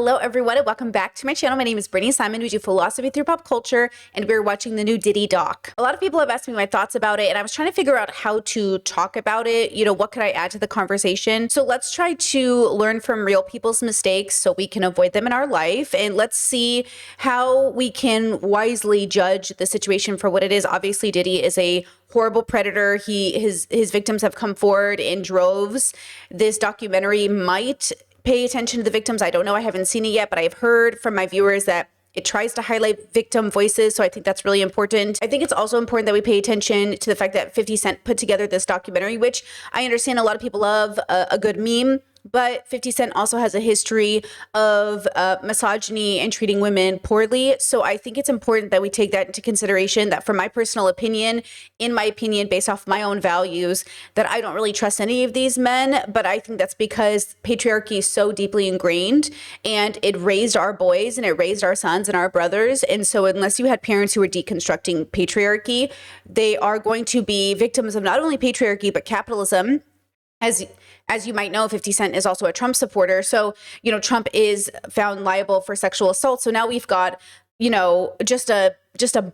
Hello everyone and welcome back to my channel. My name is Brittany Simon. We do philosophy through pop culture and we're watching the new Diddy doc. A lot of people have asked me my thoughts about it and I was trying to figure out how to talk about it. You know, what could I add to the conversation? So let's try to learn from real people's mistakes so we can avoid them in our life, and let's see how we can wisely judge the situation for what it is. Obviously, Diddy is a horrible predator. His victims have come forward in droves. This documentary might pay attention to the victims. I don't know. I haven't seen it yet, but I've heard from my viewers that it tries to highlight victim voices. So I think that's really important. I think it's also important that we pay attention to the fact that 50 Cent put together this documentary, which I understand a lot of people love a good meme. But 50 Cent also has a history of misogyny and treating women poorly. So I think it's important that we take that into consideration, that for my personal opinion, in my opinion, based off my own values, that I don't really trust any of these men. But I think that's because patriarchy is so deeply ingrained and it raised our boys and it raised our sons and our brothers. And so unless you had parents who were deconstructing patriarchy, they are going to be victims of not only patriarchy, but capitalism. As you might know, 50 Cent is also a Trump supporter. So, you know, Trump is found liable for sexual assault. So now we've got, you know, just a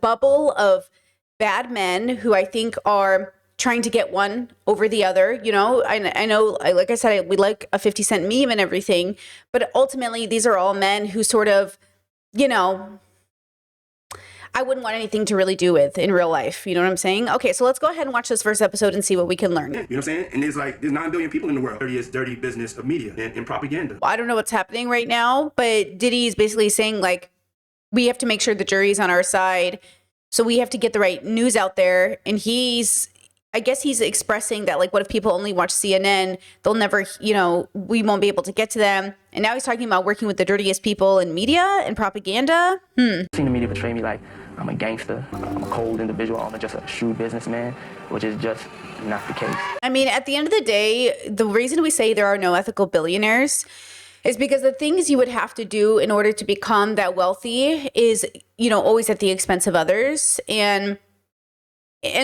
bubble of bad men who I think are trying to get one over the other. You know, I know, like I said, we like a 50 Cent meme and everything, but ultimately these are all men who sort of, you know, I wouldn't want anything to really do with in real life. You know what I'm saying? Okay, so let's go ahead and watch this first episode and see what we can learn. You know what I'm saying? And there's 9 billion people in the world. Dirty business of media and propaganda. I don't know what's happening right now, but Diddy is basically saying, like, we have to make sure the jury's on our side. So we have to get the right news out there. And I guess he's expressing that, like, what if people only watch CNN? They'll never, you know, we won't be able to get to them. And now he's talking about working with the dirtiest people in media and propaganda. Seen the media portray me like I'm a gangster, I'm a cold individual, I'm just a shrewd businessman, which is just not the case. I mean, at the end of the day, the reason we say there are no ethical billionaires is because the things you would have to do in order to become that wealthy is, you know, always at the expense of others. And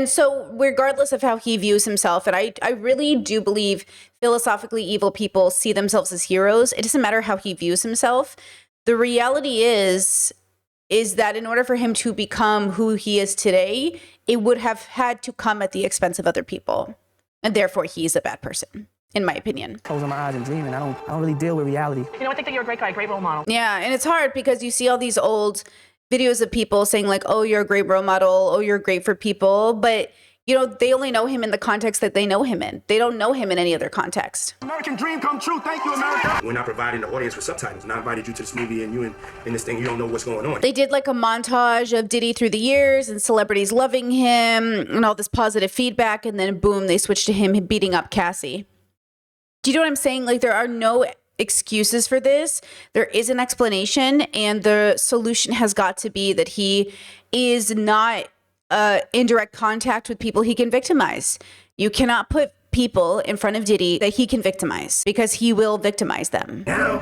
so regardless of how he views himself, and I really do believe philosophically evil people see themselves as heroes. It doesn't matter how he views himself. The reality is that in order for him to become who he is today, it would have had to come at the expense of other people. And therefore, he's a bad person, in my opinion. Closing my eyes and dreaming. I don't really deal with reality. You know, I think that you're a great guy, great role model. Yeah, and it's hard because you see all these old videos of people saying like, oh, you're a great role model. Oh, you're great for people. But, you know, they only know him in the context that they know him in. They don't know him in any other context. American dream come true. Thank you, America. We're not providing the audience with subtitles. Not invited you to this movie and you in this thing, you don't know what's going on. They did like a montage of Diddy through the years and celebrities loving him and all this positive feedback. And then boom, they switched to him beating up Cassie. Do you know what I'm saying? Like, there are no excuses for this. There is an explanation, and the solution has got to be that he is not in direct contact with people he can victimize. You cannot put people in front of Diddy that he can victimize, because he will victimize them. Now,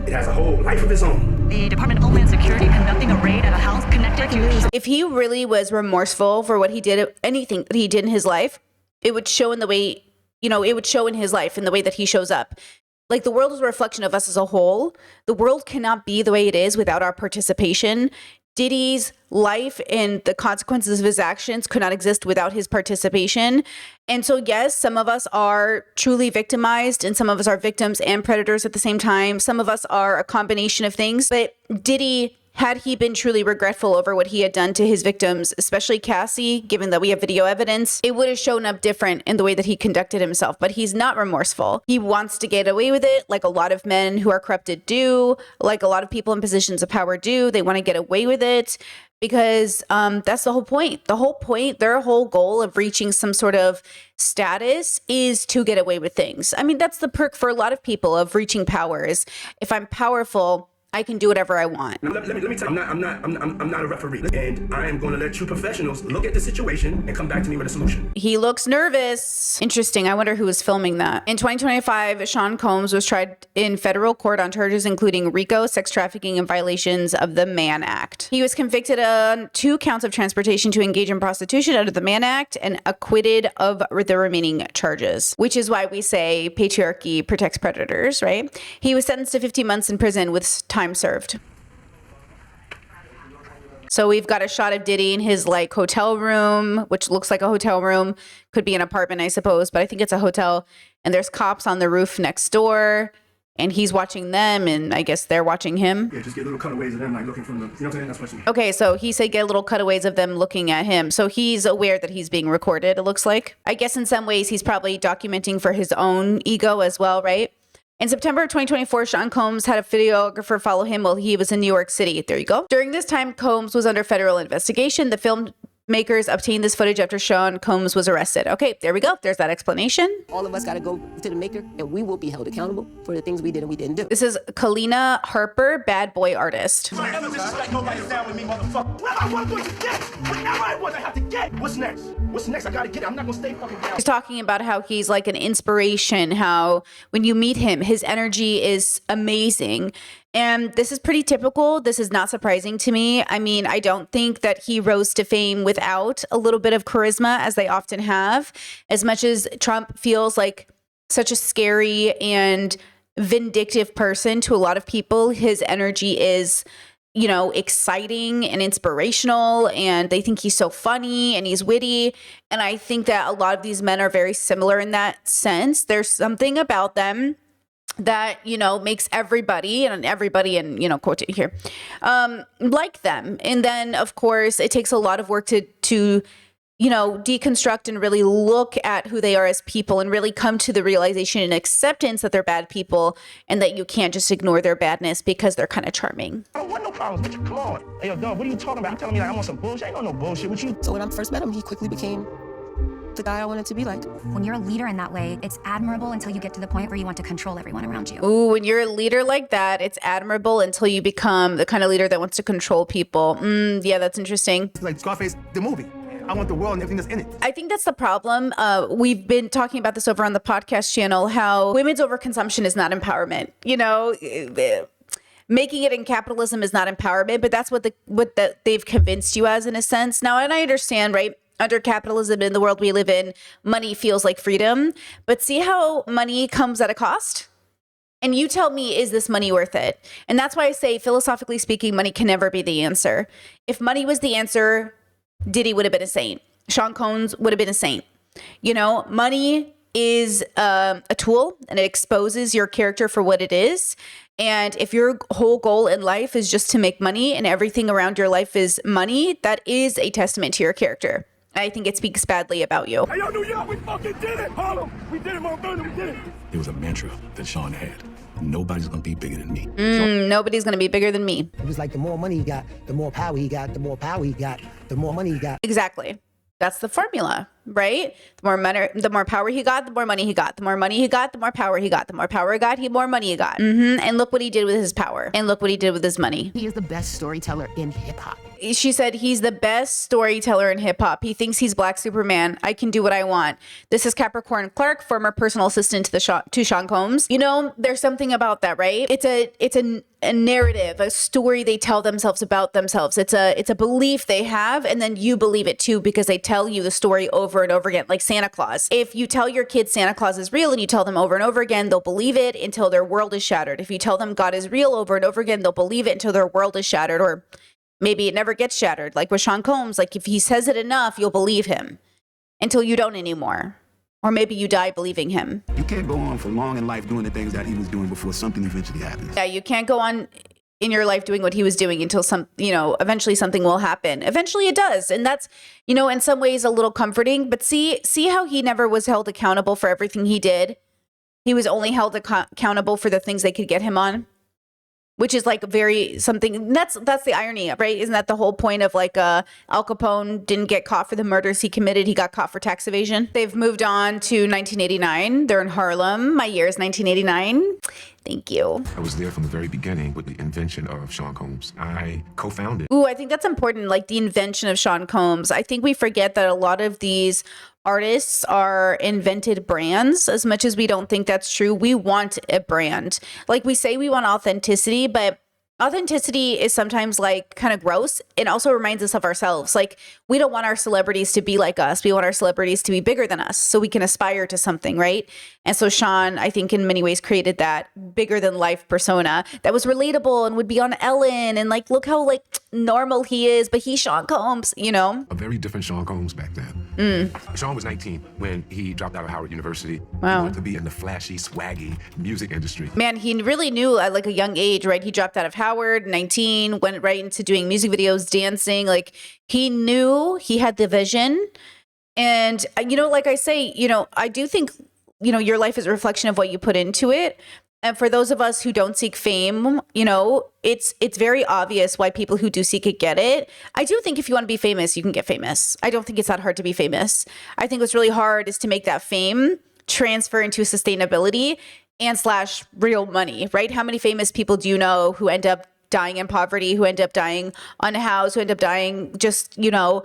it has a whole life of its own. The Department of Homeland Security conducting a raid at a house connected to... If he really was remorseful for what he did, anything that he did in his life, it would show in the way, you know, it would show in his life, in the way that he shows up. Like, the world is a reflection of us as a whole. The world cannot be the way it is without our participation. Diddy's life and the consequences of his actions could not exist without his participation. And so, yes, some of us are truly victimized and some of us are victims and predators at the same time. Some of us are a combination of things. But Diddy, had he been truly regretful over what he had done to his victims, especially Cassie, given that we have video evidence, it would have shown up different in the way that he conducted himself. But he's not remorseful. He wants to get away with it, like a lot of men who are corrupted do, like a lot of people in positions of power do. They want to get away with it because that's the whole point. The whole point, their whole goal of reaching some sort of status is to get away with things. I mean, that's the perk for a lot of people of reaching power, is if I'm powerful, I can do whatever I want. Now, let me tell you, I'm not a referee, and I am going to let you professionals look at the situation and come back to me with a solution. He looks nervous. Interesting. I wonder who was filming that. In 2025, Sean Combs was tried in federal court on charges including RICO, sex trafficking, and violations of the Mann Act. He was convicted on 2 counts of transportation to engage in prostitution under the Mann Act and acquitted of the remaining charges, which is why we say patriarchy protects predators, right? He was sentenced to 50 months in prison with time time served. So we've got a shot of Diddy in his like hotel room, which looks like a hotel room. Could be an apartment, I suppose, but I think it's a hotel. And there's cops on the roof next door. And he's watching them, and I guess they're watching him. Yeah, just get little cutaways of them, like looking from the, you know what I'm saying? That's what you Okay, so he said get little cutaways of them looking at him. So he's aware that he's being recorded, it looks like. I guess in some ways he's probably documenting for his own ego as well, right? In September of 2024, Sean Combs had a videographer follow him while he was in New York City. There you go. During this time, Combs was under federal investigation. The filmmakers obtained this footage after Sean Combs was arrested. Okay, there we go. There's that explanation. All of us got to go to the maker, and we will be held accountable for the things we did and we didn't do. This is Kalina Harper, bad boy artist. Don't ever disrespect nobody down with me, motherfucker. Whatever I want to get. Whatever I want, I have to get. What's next? What's next? I gotta get it. I'm not gonna stay fucking down. He's talking about how he's like an inspiration, how when you meet him, his energy is amazing. And this is pretty typical. This is not surprising to me. I mean, I don't think that he rose to fame without a little bit of charisma, as they often have. As much as Trump feels like such a scary and vindictive person to a lot of people, his energy is, you know, exciting and inspirational, and they think he's so funny and he's witty. And I think that a lot of these men are very similar in that sense. There's something about them that, you know, makes everybody, and you know, quote it here, like them. And then of course it takes a lot of work to you know, deconstruct and really look at who they are as people and really come to the realization and acceptance that they're bad people and that you can't just ignore their badness because they're kind of charming. I don't want no problems, bitch. Come on. Hey, yo, dog, what are you talking about? You telling me like I want some bullshit? I ain't on no bullshit with you. So when I first met him, he quickly became the guy I wanted to be like. When you're a leader in that way, it's admirable until you get to the point where you want to control everyone around you. Ooh, when you're a leader like that, it's admirable until you become the kind of leader that wants to control people. Yeah, that's interesting. Like Scarface, the movie. I want the world and everything that's in it. I think that's the problem. We've been talking about this over on the podcast channel, how women's overconsumption is not empowerment. You know, making it in capitalism is not empowerment, but that's what they've convinced you as, in a sense. Now, and I understand, right? Under capitalism in the world we live in, money feels like freedom. But see how money comes at a cost? And you tell me, is this money worth it? And that's why I say, philosophically speaking, money can never be the answer. If money was the answer, Diddy would have been a saint. Sean Combs would have been a saint. You know, money is a tool, and it exposes your character for what it is. And if your whole goal in life is just to make money and everything around your life is money, that is a testament to your character. I think it speaks badly about you. Hey, yo, New York, we fucking did it. Harlem, we did it. Mount Vernon, we did it. It was a mantra that Sean had. Nobody's gonna be bigger than me. Nobody's going to be bigger than me. It was like the more money he got, the more power he got, the more power he got, the more money he got. Exactly. That's the formula, right? The more money, the more power he got, the more money he got. The more money he got, the more power he got. The more power he got, the more money he got. And look what he did with his power. And look what he did with his money. He is the best storyteller in hip hop. She said he's the best storyteller in hip hop. He thinks he's Black Superman. I can do what I want. This is Capricorn Clark, former personal assistant to Sean Combs. You know, there's something about that, right? It's a narrative, a story they tell themselves about themselves. It's a belief they have, and then you believe it too because they tell you the story over and over again, like Santa Claus. If you tell your kids Santa Claus is real and you tell them over and over again, they'll believe it until their world is shattered. If you tell them God is real over and over again, they'll believe it until their world is shattered, or maybe it never gets shattered. Like with Sean Combs, like if he says it enough, you'll believe him until you don't anymore. Or maybe you die believing him. You can't go on for long in life doing the things that he was doing before something eventually happens. Yeah, you can't go on in your life doing what he was doing until eventually something will happen. Eventually it does. And that's, you know, in some ways a little comforting, but see how he never was held accountable for everything he did. He was only held accountable for the things they could get him on, which is like that's the irony, right? Isn't that the whole point of like Al Capone didn't get caught for the murders he committed. He got caught for tax evasion. They've moved on to 1989. They're in Harlem. My year is 1989. Thank you. I was there from the very beginning with the invention of Sean Combs. I co-founded. Ooh, I think that's important, like the invention of Sean Combs. I think we forget that a lot of these artists are invented brands. As much as we don't think that's true, we want a brand. Like we say we want authenticity, but authenticity is sometimes like kind of gross. It also reminds us of ourselves. Like we don't want our celebrities to be like us. We want our celebrities to be bigger than us so we can aspire to something, right? And so Sean, I think in many ways created that bigger than life persona that was relatable and would be on Ellen and like, look how like normal he is, but he's Sean Combs, you know? A very different Sean Combs back then. Sean was 19 when he dropped out of Howard University. Wow. He wanted to be in the flashy, swaggy music industry. Man, he really knew at like a young age, right? He dropped out of Howard, 19, went right into doing music videos, dancing. Like he knew he had the vision. And, you know, like I say, you know, I do think, you know, your life is a reflection of what you put into it. And for those of us who don't seek fame, you know, it's very obvious why people who do seek it get it. I do think if you want to be famous, you can get famous. I don't think it's that hard to be famous. I think what's really hard is to make that fame transfer into sustainability and / real money, right? How many famous people do you know who end up dying in poverty, who end up dying unhoused, who end up dying just, you know,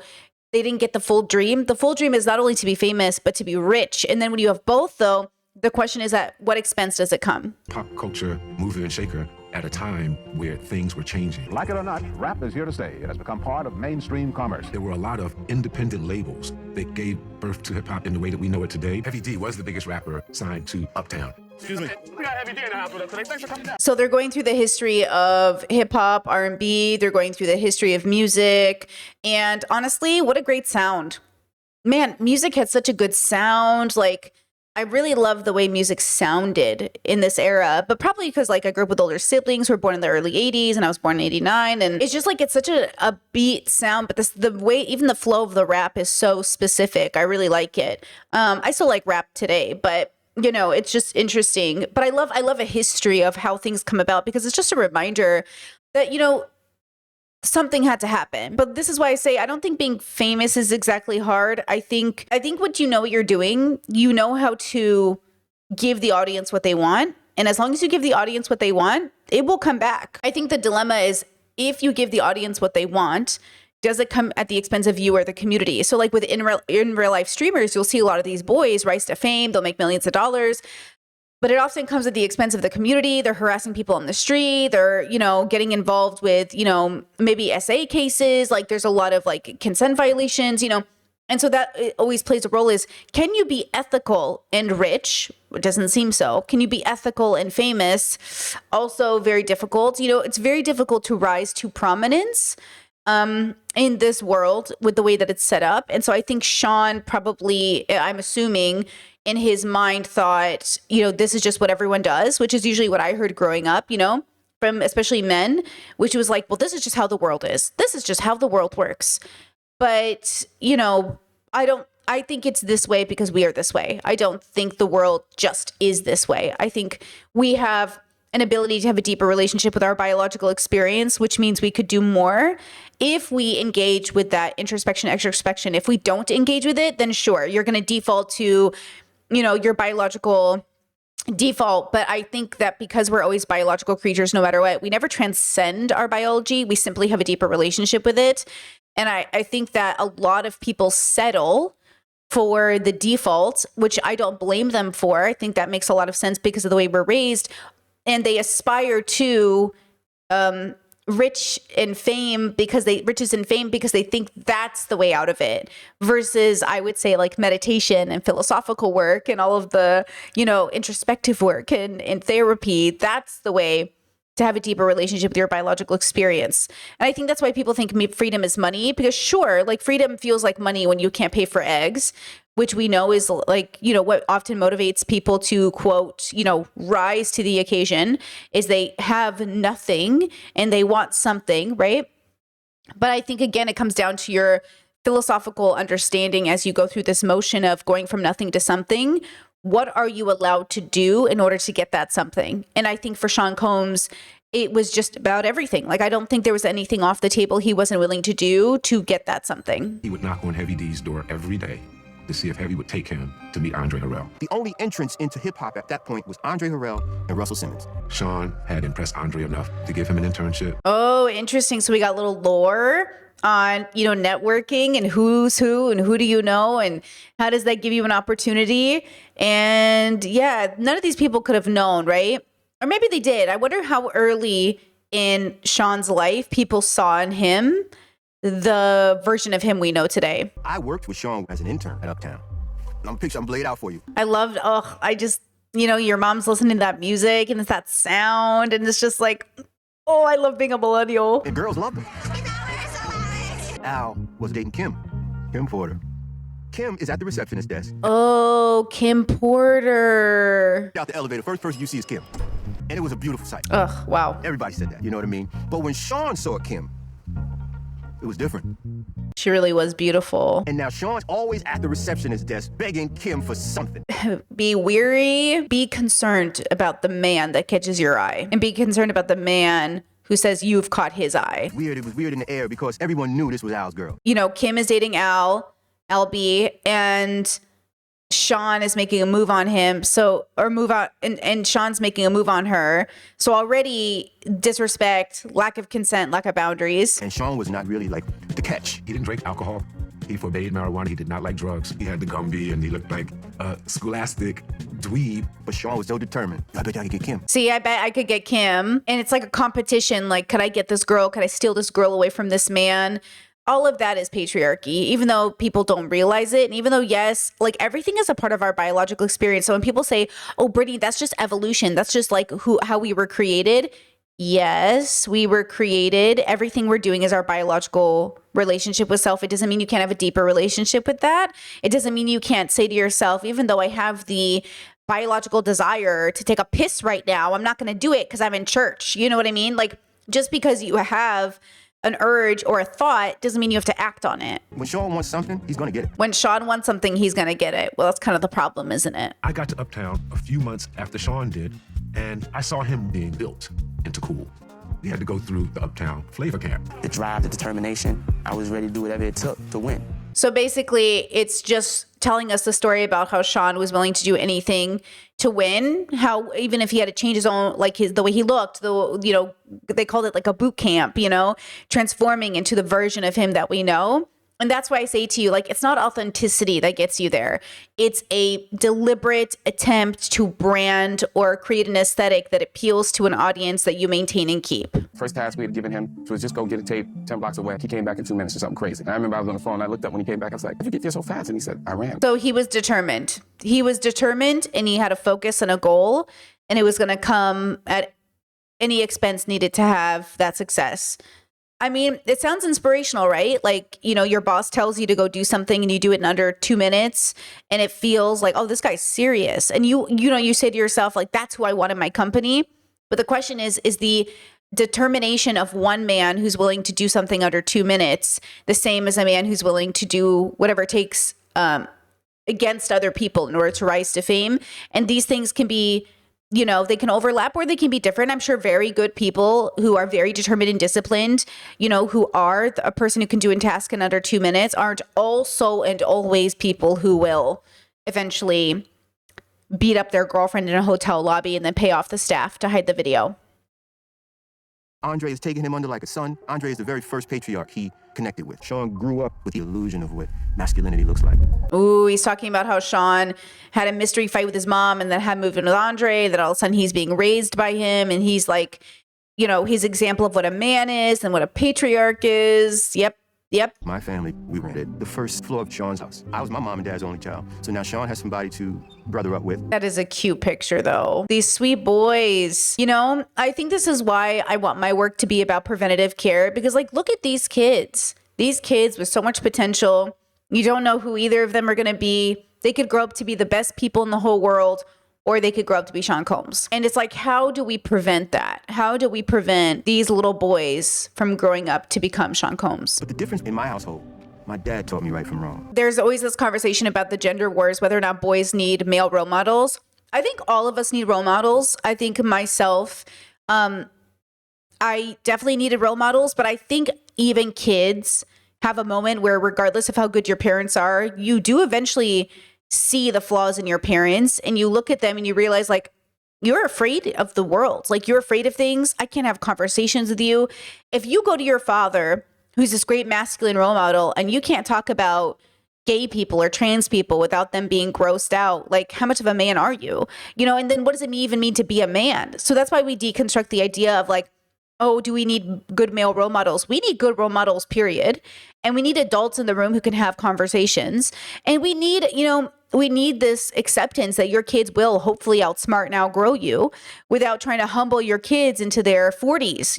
they didn't get the full dream. The full dream is not only to be famous, but to be rich. And then when you have both, though, the question is at what expense does it come? Pop culture mover and shaker at a time where things were changing. Like it or not, rap is here to stay. It has become part of mainstream commerce. There were a lot of independent labels that gave birth to hip hop in the way that we know it today. Heavy D was the biggest rapper signed to Uptown. Excuse me. We got Heavy D in the house with us today. Thanks for coming down. So they're going through the history of hip hop, R&B. They're going through the history of music. And honestly, what a great sound. Man, music had such a good sound. Like, I really love the way music sounded in this era, but probably because like I grew up with older siblings who were born in the early 80s and I was born in 89. And it's just like, it's such a beat sound, but the way, even the flow of the rap is so specific. I really like it. I still like rap today, but you know, it's just interesting. But I love a history of how things come about because it's just a reminder that, you know, something had to happen. But this is why I say I don't think being famous is exactly hard. I think what you know what you're doing, you know how to give the audience what they want. And as long as you give the audience what they want, it will come back. I think the dilemma is if you give the audience what they want, does it come at the expense of you or the community? So like with in real life streamers, you'll see a lot of these boys rise to fame. They'll make millions of dollars. But it often comes at the expense of the community. They're harassing people on the street. They're, you know, getting involved with, you know, maybe SA cases. Like there's a lot of like consent violations, you know. And so that always plays a role is, can you be ethical and rich? It doesn't seem so. Can you be ethical and famous? Also very difficult. You know, it's very difficult to rise to prominence in this world with the way that it's set up. And so I think Sean probably, I'm assuming, in his mind thought, you know, this is just what everyone does, which is usually what I heard growing up, you know, from especially men, which was like, well, this is just how the world is. This is just how the world works. But, you know, I think it's this way because we are this way. I don't think the world just is this way. I think we have an ability to have a deeper relationship with our biological experience, which means we could do more if we engage with that introspection, extrospection. If we don't engage with it, then sure, you're going to default to, you know, your biological default. But I think that because we're always biological creatures, no matter what, we never transcend our biology. We simply have a deeper relationship with it. And I think that a lot of people settle for the default, which I don't blame them for. I think that makes a lot of sense because of the way we're raised. And they aspire to riches and fame because they think that's the way out of it, versus I would say like meditation and philosophical work and all of the, you know, introspective work and therapy. That's the way to have a deeper relationship with your biological experience. And I think that's why people think freedom is money, because sure, like freedom feels like money when you can't pay for eggs, which we know is like, you know, what often motivates people to quote, you know, rise to the occasion is they have nothing and they want something, right? But I think, again, it comes down to your philosophical understanding as you go through this motion of going from nothing to something. What are you allowed to do in order to get that something? And I think for Sean Combs, it was just about everything. Like, I don't think there was anything off the table he wasn't willing to do to get that something. He would knock on Heavy D's door every day to see if Heavy would take him to meet Andre Harrell. The only entrance into hip-hop at that point was Andre Harrell and Russell Simmons. Sean had impressed Andre enough to give him an internship. Oh, interesting. So we got a little lore on, you know, networking and who's who and who do you know and how does that give you an opportunity? And yeah, none of these people could have known, right? Or maybe they did. I wonder how early in Sean's life people saw in him the version of him we know today. I worked with Sean as an intern at Uptown. I'm laid out for you. I loved, you know, your mom's listening to that music and it's that sound and it's just like, oh, I love being a millennial. And girls loved him. Al was dating Kim Porter. Kim is at the receptionist desk. Oh, Kim Porter. Out the elevator, first person you see is Kim. And it was a beautiful sight. Ugh, wow. Everybody said that, you know what I mean? But when Sean saw Kim, it was different. She really was beautiful. And now Sean's always at the receptionist desk begging Kim for something. Be weary, be concerned about the man that catches your eye, and be concerned about the man who says you've caught his eye. Weird, it was weird in the air because everyone knew this was Al's girl. You know, Kim is dating LB, and Sean is making a move on him. And Sean's making a move on her. So already disrespect, lack of consent, lack of boundaries. And Sean was not really like the catch. He didn't drink alcohol. He forbade marijuana. He did not like drugs. He had the Gumby and he looked like a scholastic dweeb. But Sean was so determined. I bet I could get Kim. See, I bet I could get Kim. And it's like a competition. Like, could I get this girl? Could I steal this girl away from this man? All of that is patriarchy, even though people don't realize it. And even though, yes, like everything is a part of our biological experience. So when people say, oh, Brittany, that's just evolution. That's just like how we were created. Yes, we were created. Everything we're doing is our biological relationship with self. It doesn't mean you can't have a deeper relationship with that. It doesn't mean you can't say to yourself, even though I have the biological desire to take a piss right now, I'm not going to do it because I'm in church. You know what I mean? Like, just because you have an urge or a thought doesn't mean you have to act on it. When Sean wants something, he's gonna get it. When Sean wants something, he's gonna get it. Well, that's kind of the problem, isn't it? I got to Uptown a few months after Sean did, and I saw him being built into cool. We had to go through the Uptown flavor camp. The drive, the determination, I was ready to do whatever it took to win. So basically, it's just telling us the story about how Sean was willing to do anything to win. How even if he had to change his own, like the way he looked, they called it like a boot camp, transforming into the version of him that we know. And that's why I say to you, like, it's not authenticity that gets you there. It's a deliberate attempt to brand or create an aesthetic that appeals to an audience that you maintain and keep. First task we had given him was just go get a tape 10 blocks away. He came back in 2 minutes or something crazy. And I remember I was on the phone and I looked up when he came back. I was like, how'd you get there so fast? And he said, I ran. So he was determined. He was determined and he had a focus and a goal, and it was going to come at any expense needed to have that success. I mean, it sounds inspirational, right? Like, your boss tells you to go do something and you do it in under 2 minutes and it feels like, oh, this guy's serious. And you say to yourself, like, that's who I want in my company. But the question is the determination of one man who's willing to do something under 2 minutes the same as a man who's willing to do whatever it takes against other people in order to rise to fame? And these things can be, they can overlap or they can be different. I'm sure very good people who are very determined and disciplined, who are a person who can do a task in under 2 minutes aren't also and always people who will eventually beat up their girlfriend in a hotel lobby and then pay off the staff to hide the video. Andre is taking him under like a son. Andre is the very first patriarch he connected with. Sean grew up with the illusion of what masculinity looks like. Ooh, he's talking about how Sean had a mystery fight with his mom and then had moved in with Andre, that all of a sudden he's being raised by him and he's like, his example of what a man is and what a patriarch is. Yep. My family, we rented the first floor of Sean's house. I was my mom and dad's only child. So now Sean has somebody to brother up with. That is a cute picture, though. These sweet boys. I think this is why I want my work to be about preventative care, because, like, look at these kids. These kids with so much potential. You don't know who either of them are going to be. They could grow up to be the best people in the whole world, or they could grow up to be Sean Combs. And it's like, how do we prevent that? How do we prevent these little boys from growing up to become Sean Combs? But the difference in my household, my dad taught me right from wrong. There's always this conversation about the gender wars, whether or not boys need male role models. I think all of us need role models. I think myself, I definitely needed role models, but I think even kids have a moment where, regardless of how good your parents are, you do eventually see the flaws in your parents and you look at them and you realize, like, you're afraid of the world. Like, you're afraid of things. I can't have conversations with you. If you go to your father, who's this great masculine role model, and you can't talk about gay people or trans people without them being grossed out, like, how much of a man are you? And then what does it even mean to be a man? So that's why we deconstruct the idea of, like, oh, do we need good male role models? We need good role models, period. And we need adults in the room who can have conversations. And we need, we need this acceptance that your kids will hopefully outsmart and outgrow you without trying to humble your kids into their 40s,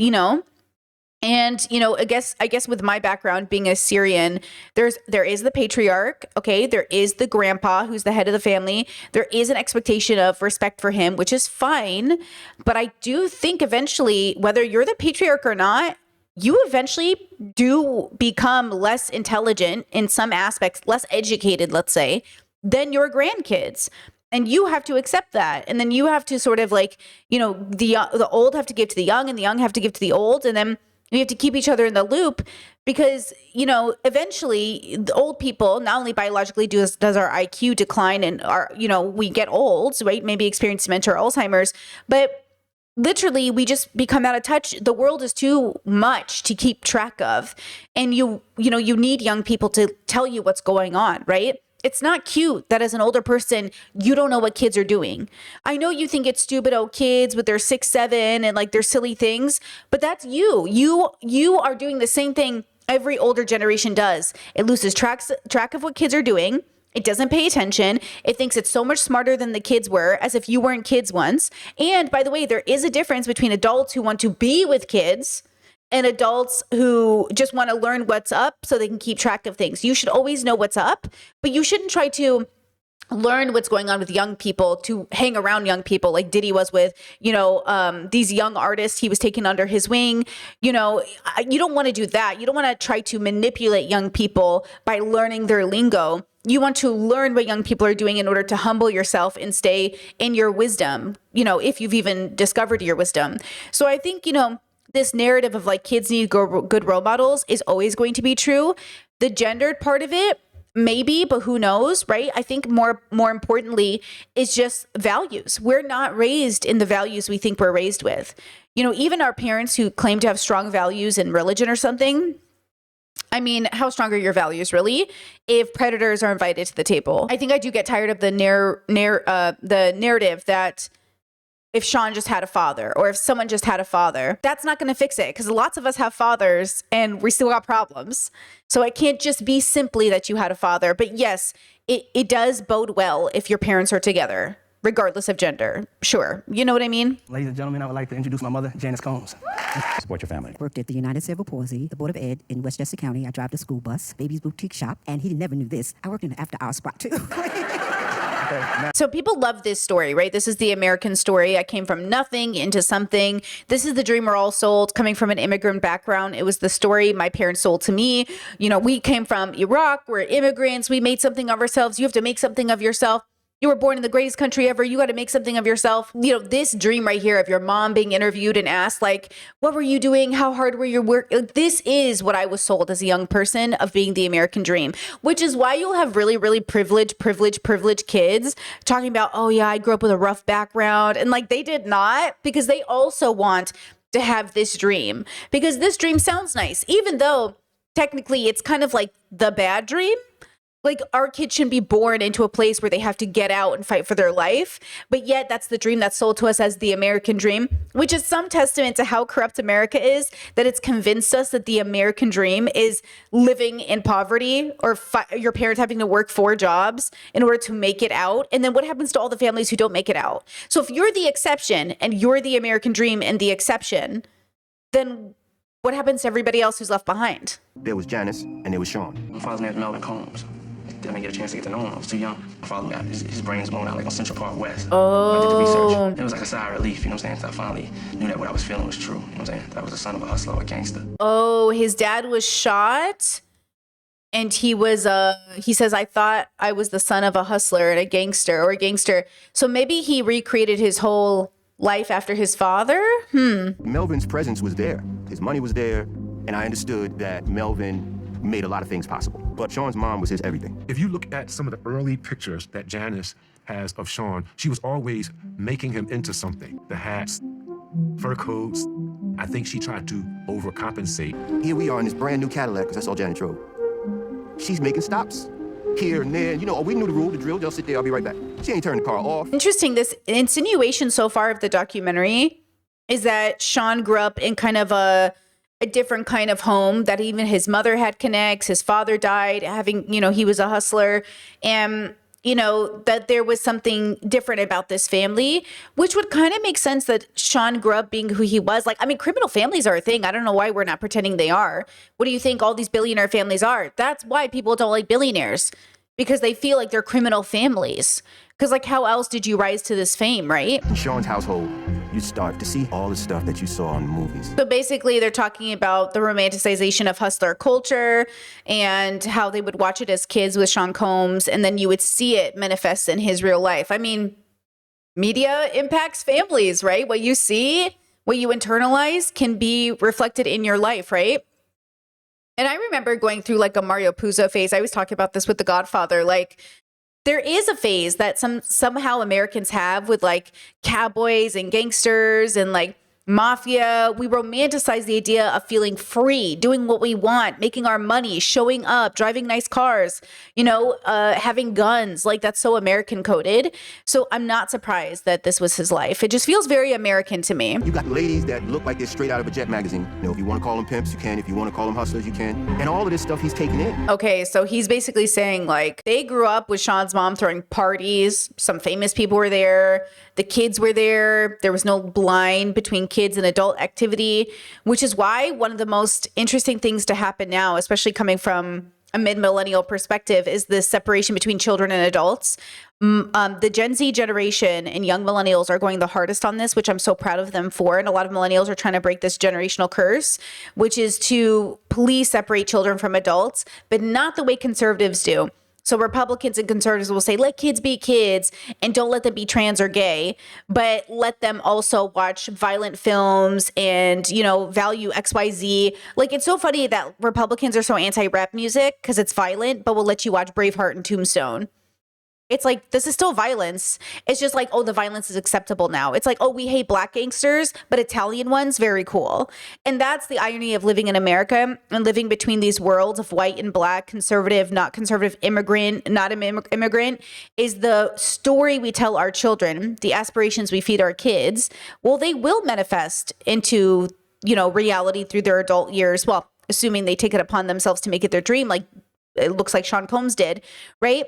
And, I guess with my background being a Syrian, there is the patriarch, okay? There is the grandpa who's the head of the family. There is an expectation of respect for him, which is fine. But I do think eventually, whether you're the patriarch or not, you eventually do become less intelligent in some aspects, less educated, let's say, than your grandkids. And you have to accept that. And then you have to sort of the old have to give to the young and the young have to give to the old. And then we have to keep each other in the loop because, eventually the old people, not only biologically does our IQ decline and we get old, right? Maybe experience dementia or Alzheimer's, but literally we just become out of touch. The world is too much to keep track of. And you need young people to tell you what's going on, right? It's not cute that as an older person, you don't know what kids are doing. I know you think it's stupid, kids with their 6, 7 and like their silly things, but that's you. You are doing the same thing every older generation does. It loses track of what kids are doing. It doesn't pay attention. It thinks it's so much smarter than the kids were, as if you weren't kids once. And by the way, there is a difference between adults who want to be with kids and adults who just want to learn what's up so they can keep track of things. You should always know what's up, but you shouldn't try to learn what's going on with young people to hang around young people like Diddy was with, these young artists he was taking under his wing. You don't want to do that. You don't want to try to manipulate young people by learning their lingo. You want to learn what young people are doing in order to humble yourself and stay in your wisdom, if you've even discovered your wisdom. So I think, this narrative of like kids need good role models is always going to be true. The gendered part of it, maybe, but who knows, right? I think more importantly is just values. We're not raised in the values we think we're raised with. Even our parents who claim to have strong values in religion or something, I mean, how strong are your values really if predators are invited to the table? I think I do get tired of the narrative that if Sean just had a father or if someone just had a father, that's not going to fix it because lots of us have fathers and we still got problems. So it can't just be simply that you had a father. But yes, it does bode well if your parents are together, regardless of gender. Sure. You know what I mean? Ladies and gentlemen, I would like to introduce my mother, Janice Combs. Support your family. Worked at the United Cerebral Palsy, the Board of Ed in Westchester County. I drive the school bus, baby's boutique shop, and he never knew this. I worked in the after-hour spot too. So people love this story, right? This is the American story. I came from nothing into something. This is the dream we're all sold, coming from an immigrant background. It was the story my parents sold to me. We came from Iraq. We're immigrants. We made something of ourselves. You have to make something of yourself. You were born in the greatest country ever. You got to make something of yourself. This dream right here of your mom being interviewed and asked, like, what were you doing? How hard were your work? This is what I was sold as a young person of being the American dream, which is why you'll have really, really privileged kids talking about, oh yeah, I grew up with a rough background. And like they did not, because they also want to have this dream because this dream sounds nice, even though technically it's kind of like the bad dream. Like our kids shouldn't be born into a place where they have to get out and fight for their life. But yet that's the dream that's sold to us as the American dream, which is some testament to how corrupt America is, that it's convinced us that the American dream is living in poverty or your parents having to work 4 jobs in order to make it out. And then what happens to all the families who don't make it out? So if you're the exception and you're the American dream and the exception, then what happens to everybody else who's left behind? There was Janice and there was Sean. My father's name is Melvin Combs. Didn't get a chance to get to know him. I was too young. My father got his brains blown out like on Central Park West. I did the research. It was like a sigh of relief, you know what I'm saying? So I finally knew that what I was feeling was true. You know what I'm saying? That I was the son of a hustler or a gangster. Oh, his dad was shot. And he says, I thought I was the son of a hustler and a gangster. So maybe he recreated his whole life after his father? Melvin's presence was there. His money was there. And I understood that Melvin made a lot of things possible. But Sean's mom was his everything. If you look at some of the early pictures that Janice has of Sean, she was always making him into something. The hats, fur coats. I think she tried to overcompensate. Here we are in this brand new Cadillac, because that's all Janet drove. She's making stops here and there. We knew the drill. Just sit there, I'll be right back. She ain't turning the car off. Interesting, this insinuation so far of the documentary is that Sean grew up in kind of a different kind of home, that even his mother had connects, his father died having, he was a hustler, and that there was something different about this family, which would kind of make sense that Sean grew up being who he was. Like, I mean, criminal families are a thing. I don't know why we're not pretending they are. What do you think all these billionaire families are? That's why people don't like billionaires, because they feel like they're criminal families. Because, like, how else did you rise to this fame, right? In Sean's household, you start to see all the stuff that you saw in the movies. So basically, they're talking about the romanticization of hustler culture and how they would watch it as kids with Sean Combs, and then you would see it manifest in his real life. I mean, media impacts families, right? What you see, what you internalize can be reflected in your life, right? And I remember going through like a Mario Puzo phase. I was talking about this with The Godfather. Like, there is a phase that somehow Americans have with like cowboys and gangsters and like mafia. We romanticize the idea of feeling free, doing what we want, making our money, showing up, driving nice cars, having guns. Like, that's so American coded. So I'm not surprised that this was his life. It just feels very American to me. You got ladies that look like they're straight out of a Jet magazine. If you want to call them pimps, you can. If you want to call them hustlers, you can. And all of this stuff he's taking in. Okay, so he's basically saying like they grew up with Sean's mom throwing parties. Some famous people were there. The kids were there. There was no line between kids and adult activity, which is why one of the most interesting things to happen now, especially coming from a mid-millennial perspective, is the separation between children and adults. The Gen Z generation and young millennials are going the hardest on this, which I'm so proud of them for. And a lot of millennials are trying to break this generational curse, which is to please separate children from adults, but not the way conservatives do. So Republicans and conservatives will say, let kids be kids and don't let them be trans or gay, but let them also watch violent films and, value XYZ. Like, it's so funny that Republicans are so anti-rap music because it's violent, but will let you watch Braveheart and Tombstone. It's like, this is still violence. It's just like, oh, the violence is acceptable now. It's like, oh, we hate black gangsters, but Italian ones, very cool. And that's the irony of living in America and living between these worlds of white and black, conservative, not conservative, immigrant, not immigrant, is the story we tell our children, the aspirations we feed our kids. Well, they will manifest into, reality through their adult years. Well, assuming they take it upon themselves to make it their dream, like it looks like Sean Combs did, right?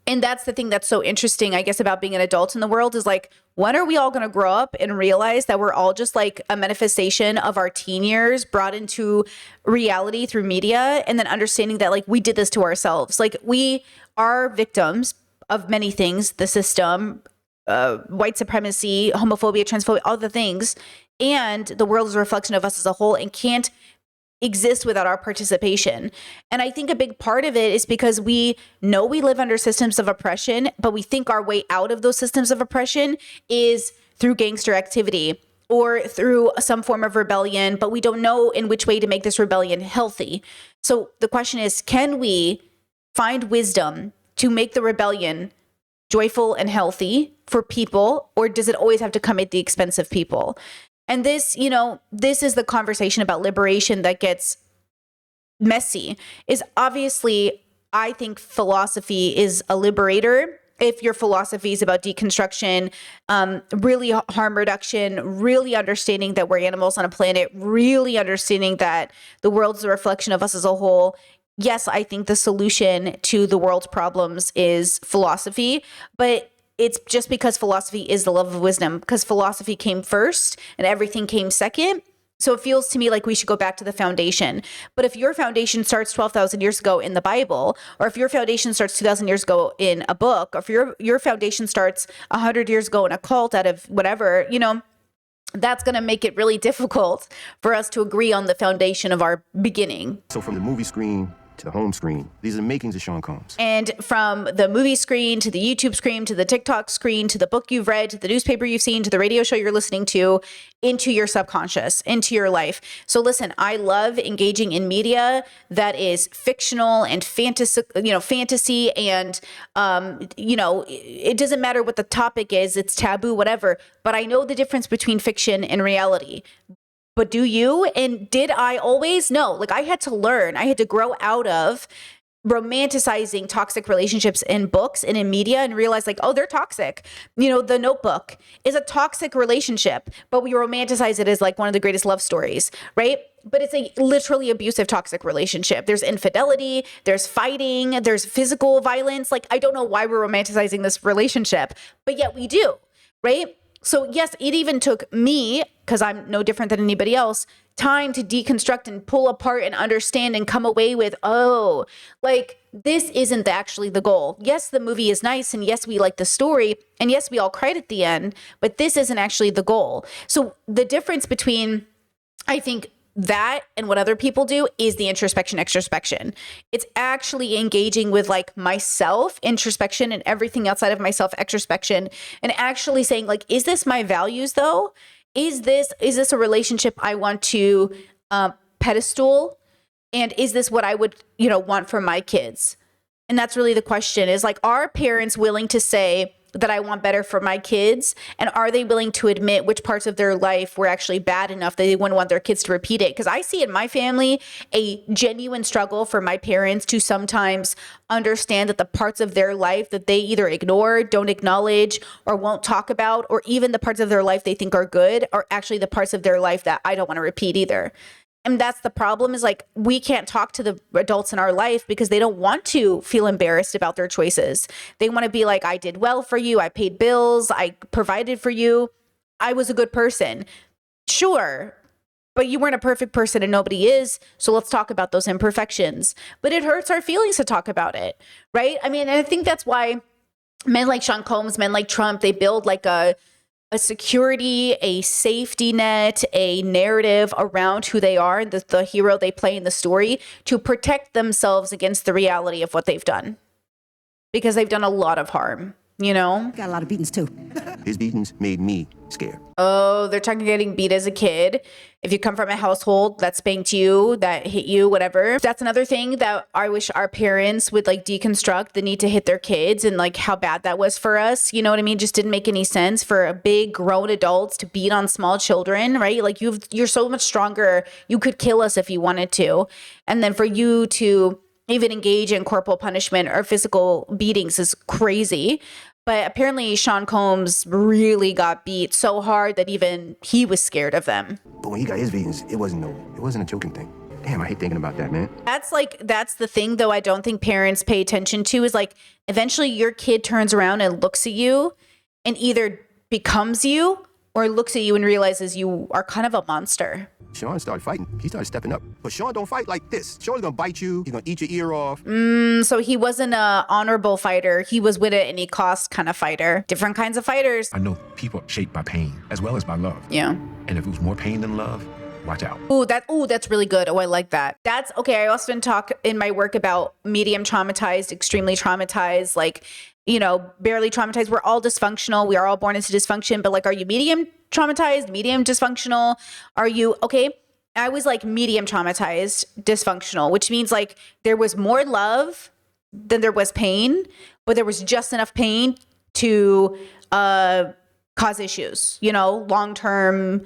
And that's the thing that's so interesting, I guess, about being an adult in the world is like, when are we all going to grow up and realize that we're all just like a manifestation of our teen years brought into reality through media, and then understanding that like we did this to ourselves. Like, we are victims of many things, the system, white supremacy, homophobia, transphobia, all the things. And the world is a reflection of us as a whole and can't exist without our participation. And I think a big part of it is because we know we live under systems of oppression, but we think our way out of those systems of oppression is through gangster activity or through some form of rebellion, but we don't know in which way to make this rebellion healthy. So the question is, can we find wisdom to make the rebellion joyful and healthy for people, or does it always have to come at the expense of people? And this, this is the conversation about liberation that gets messy. Is obviously, I think philosophy is a liberator. If your philosophy is about deconstruction, really harm reduction, really understanding that we're animals on a planet, really understanding that the world is a reflection of us as a whole. Yes, I think the solution to the world's problems is philosophy, but it's just because philosophy is the love of wisdom, because philosophy came first and everything came second. So it feels to me like we should go back to the foundation. But if your foundation starts 12,000 years ago in the Bible, or if your foundation starts 2,000 years ago in a book, or if your foundation starts 100 years ago in a cult out of whatever, that's going to make it really difficult for us to agree on the foundation of our beginning. So from the movie screen to the home screen, these are the makings of Sean Combs. And from the movie screen to the YouTube screen to the TikTok screen to the book you've read to the newspaper you've seen to the radio show you're listening to, into your subconscious, into your life. So listen, I love engaging in media that is fictional and fantasy and it doesn't matter what the topic is, it's taboo, whatever, but I know the difference between fiction and reality. But do you? And did I always? No, like I had to learn. I had to grow out of romanticizing toxic relationships in books and in media and realize like, oh, they're toxic. You know, The Notebook is a toxic relationship, but we romanticize it as like one of the greatest love stories, right? But it's a literally abusive, toxic relationship. There's infidelity, there's fighting, there's physical violence. Like, I don't know why we're romanticizing this relationship, but yet we do, right? So yes, it even took me, because I'm no different than anybody else, time to deconstruct and pull apart and understand and come away with, oh, like this isn't actually the goal. Yes, the movie is nice, and yes, we like the story, and yes, we all cried at the end, but this isn't actually the goal. So the difference between, I think, that and what other people do is the extrospection. It's actually engaging with like myself, introspection, and everything outside of myself, extrospection, and actually saying like, is this my values though? Is this a relationship I want to pedestal? And is this what I would, want for my kids? And that's really the question, is like, are parents willing to say that I want better for my kids? And are they willing to admit which parts of their life were actually bad enough that they wouldn't want their kids to repeat it? Because I see in my family a genuine struggle for my parents to sometimes understand that the parts of their life that they either ignore, don't acknowledge, or won't talk about, or even the parts of their life they think are good, are actually the parts of their life that I don't want to repeat either. And that's the problem, is like, we can't talk to the adults in our life because they don't want to feel embarrassed about their choices. They want to be like, I did well for you. I paid bills. I provided for you. I was a good person. Sure. But you weren't a perfect person and nobody is. So let's talk about those imperfections. But it hurts our feelings to talk about it, right? I mean, and I think that's why men like Sean Combs, men like Trump, they build like a security, a safety net, a narrative around who they are, the hero they play in the story, to protect themselves against the reality of what they've done. Because they've done a lot of harm, Got a lot of beatings too. His beatings made me scared. Oh, they're talking getting beat as a kid. If you come from a household that spanked you, that hit you, whatever. That's another thing that I wish our parents would like deconstruct, the need to hit their kids and like how bad that was for us. You know what I mean? Just didn't make any sense for a big grown adults to beat on small children, right? Like you're so much stronger. You could kill us if you wanted to. And then for you to even engage in corporal punishment or physical beatings is crazy. But apparently Sean Combs really got beat so hard that even he was scared of them. But when he got his beatings, it wasn't a joking thing. Damn, I hate thinking about that, man. That's the thing though I don't think parents pay attention to, is like eventually your kid turns around and looks at you and either becomes you or looks at you and realizes you are kind of a monster. Sean started fighting. He started stepping up. But Sean don't fight like this. Sean's gonna bite you. He's gonna eat your ear off. So he wasn't an honorable fighter. He was win at any cost kind of fighter. Different kinds of fighters. I know people are shaped by pain as well as by love. Yeah. And if it was more pain than love, watch out. That's really good. Oh, I like that. That's okay. I often talk in my work about medium traumatized, extremely traumatized, like, barely traumatized. We're all dysfunctional. We are all born into dysfunction, but like, are you medium traumatized, medium dysfunctional? Are you okay? I was like medium traumatized, dysfunctional, which means like there was more love than there was pain, but there was just enough pain to cause issues, long-term,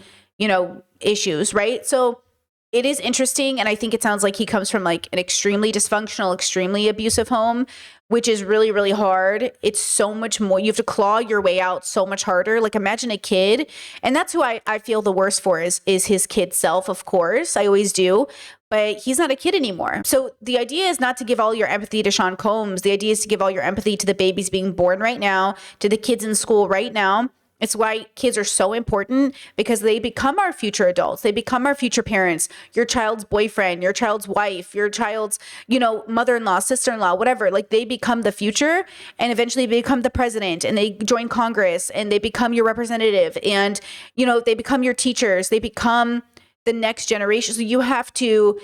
issues, right? So it is interesting. And I think it sounds like he comes from like an extremely dysfunctional, extremely abusive home, which is really, really hard. It's so much more. You have to claw your way out so much harder. Like imagine a kid. And that's who I feel the worst for is his kid self, of course. I always do. But he's not a kid anymore. So the idea is not to give all your empathy to Sean Combs. The idea is to give all your empathy to the babies being born right now, to the kids in school right now. It's why kids are so important, because they become our future adults. They become our future parents, your child's boyfriend, your child's wife, your child's, mother-in-law, sister-in-law, whatever. Like they become the future and eventually become the president, and they join Congress and they become your representative, and, they become your teachers. They become the next generation. So you have to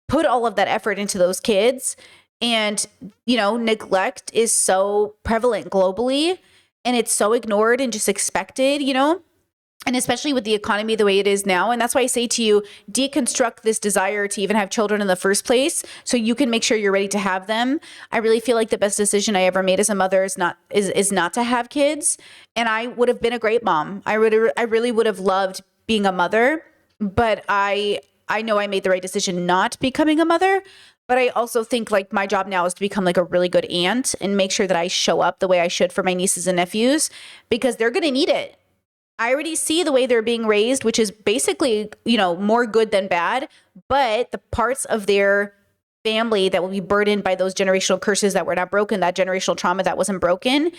put all of that effort into those kids. And, neglect is so prevalent globally. And it's so ignored and just expected, and especially with the economy the way it is now. And that's why I say to you, deconstruct this desire to even have children in the first place so you can make sure you're ready to have them. I really feel like the best decision I ever made as a mother is not to have kids. And I would have been a great mom. I really would have loved being a mother, but I know I made the right decision not becoming a mother. But I also think like my job now is to become like a really good aunt and make sure that I show up the way I should for my nieces and nephews, because they're going to need it. I already see the way they're being raised, which is basically, you know, more good than bad, but the parts of their family that will be burdened by those generational curses that were not broken, that generational trauma that wasn't broken,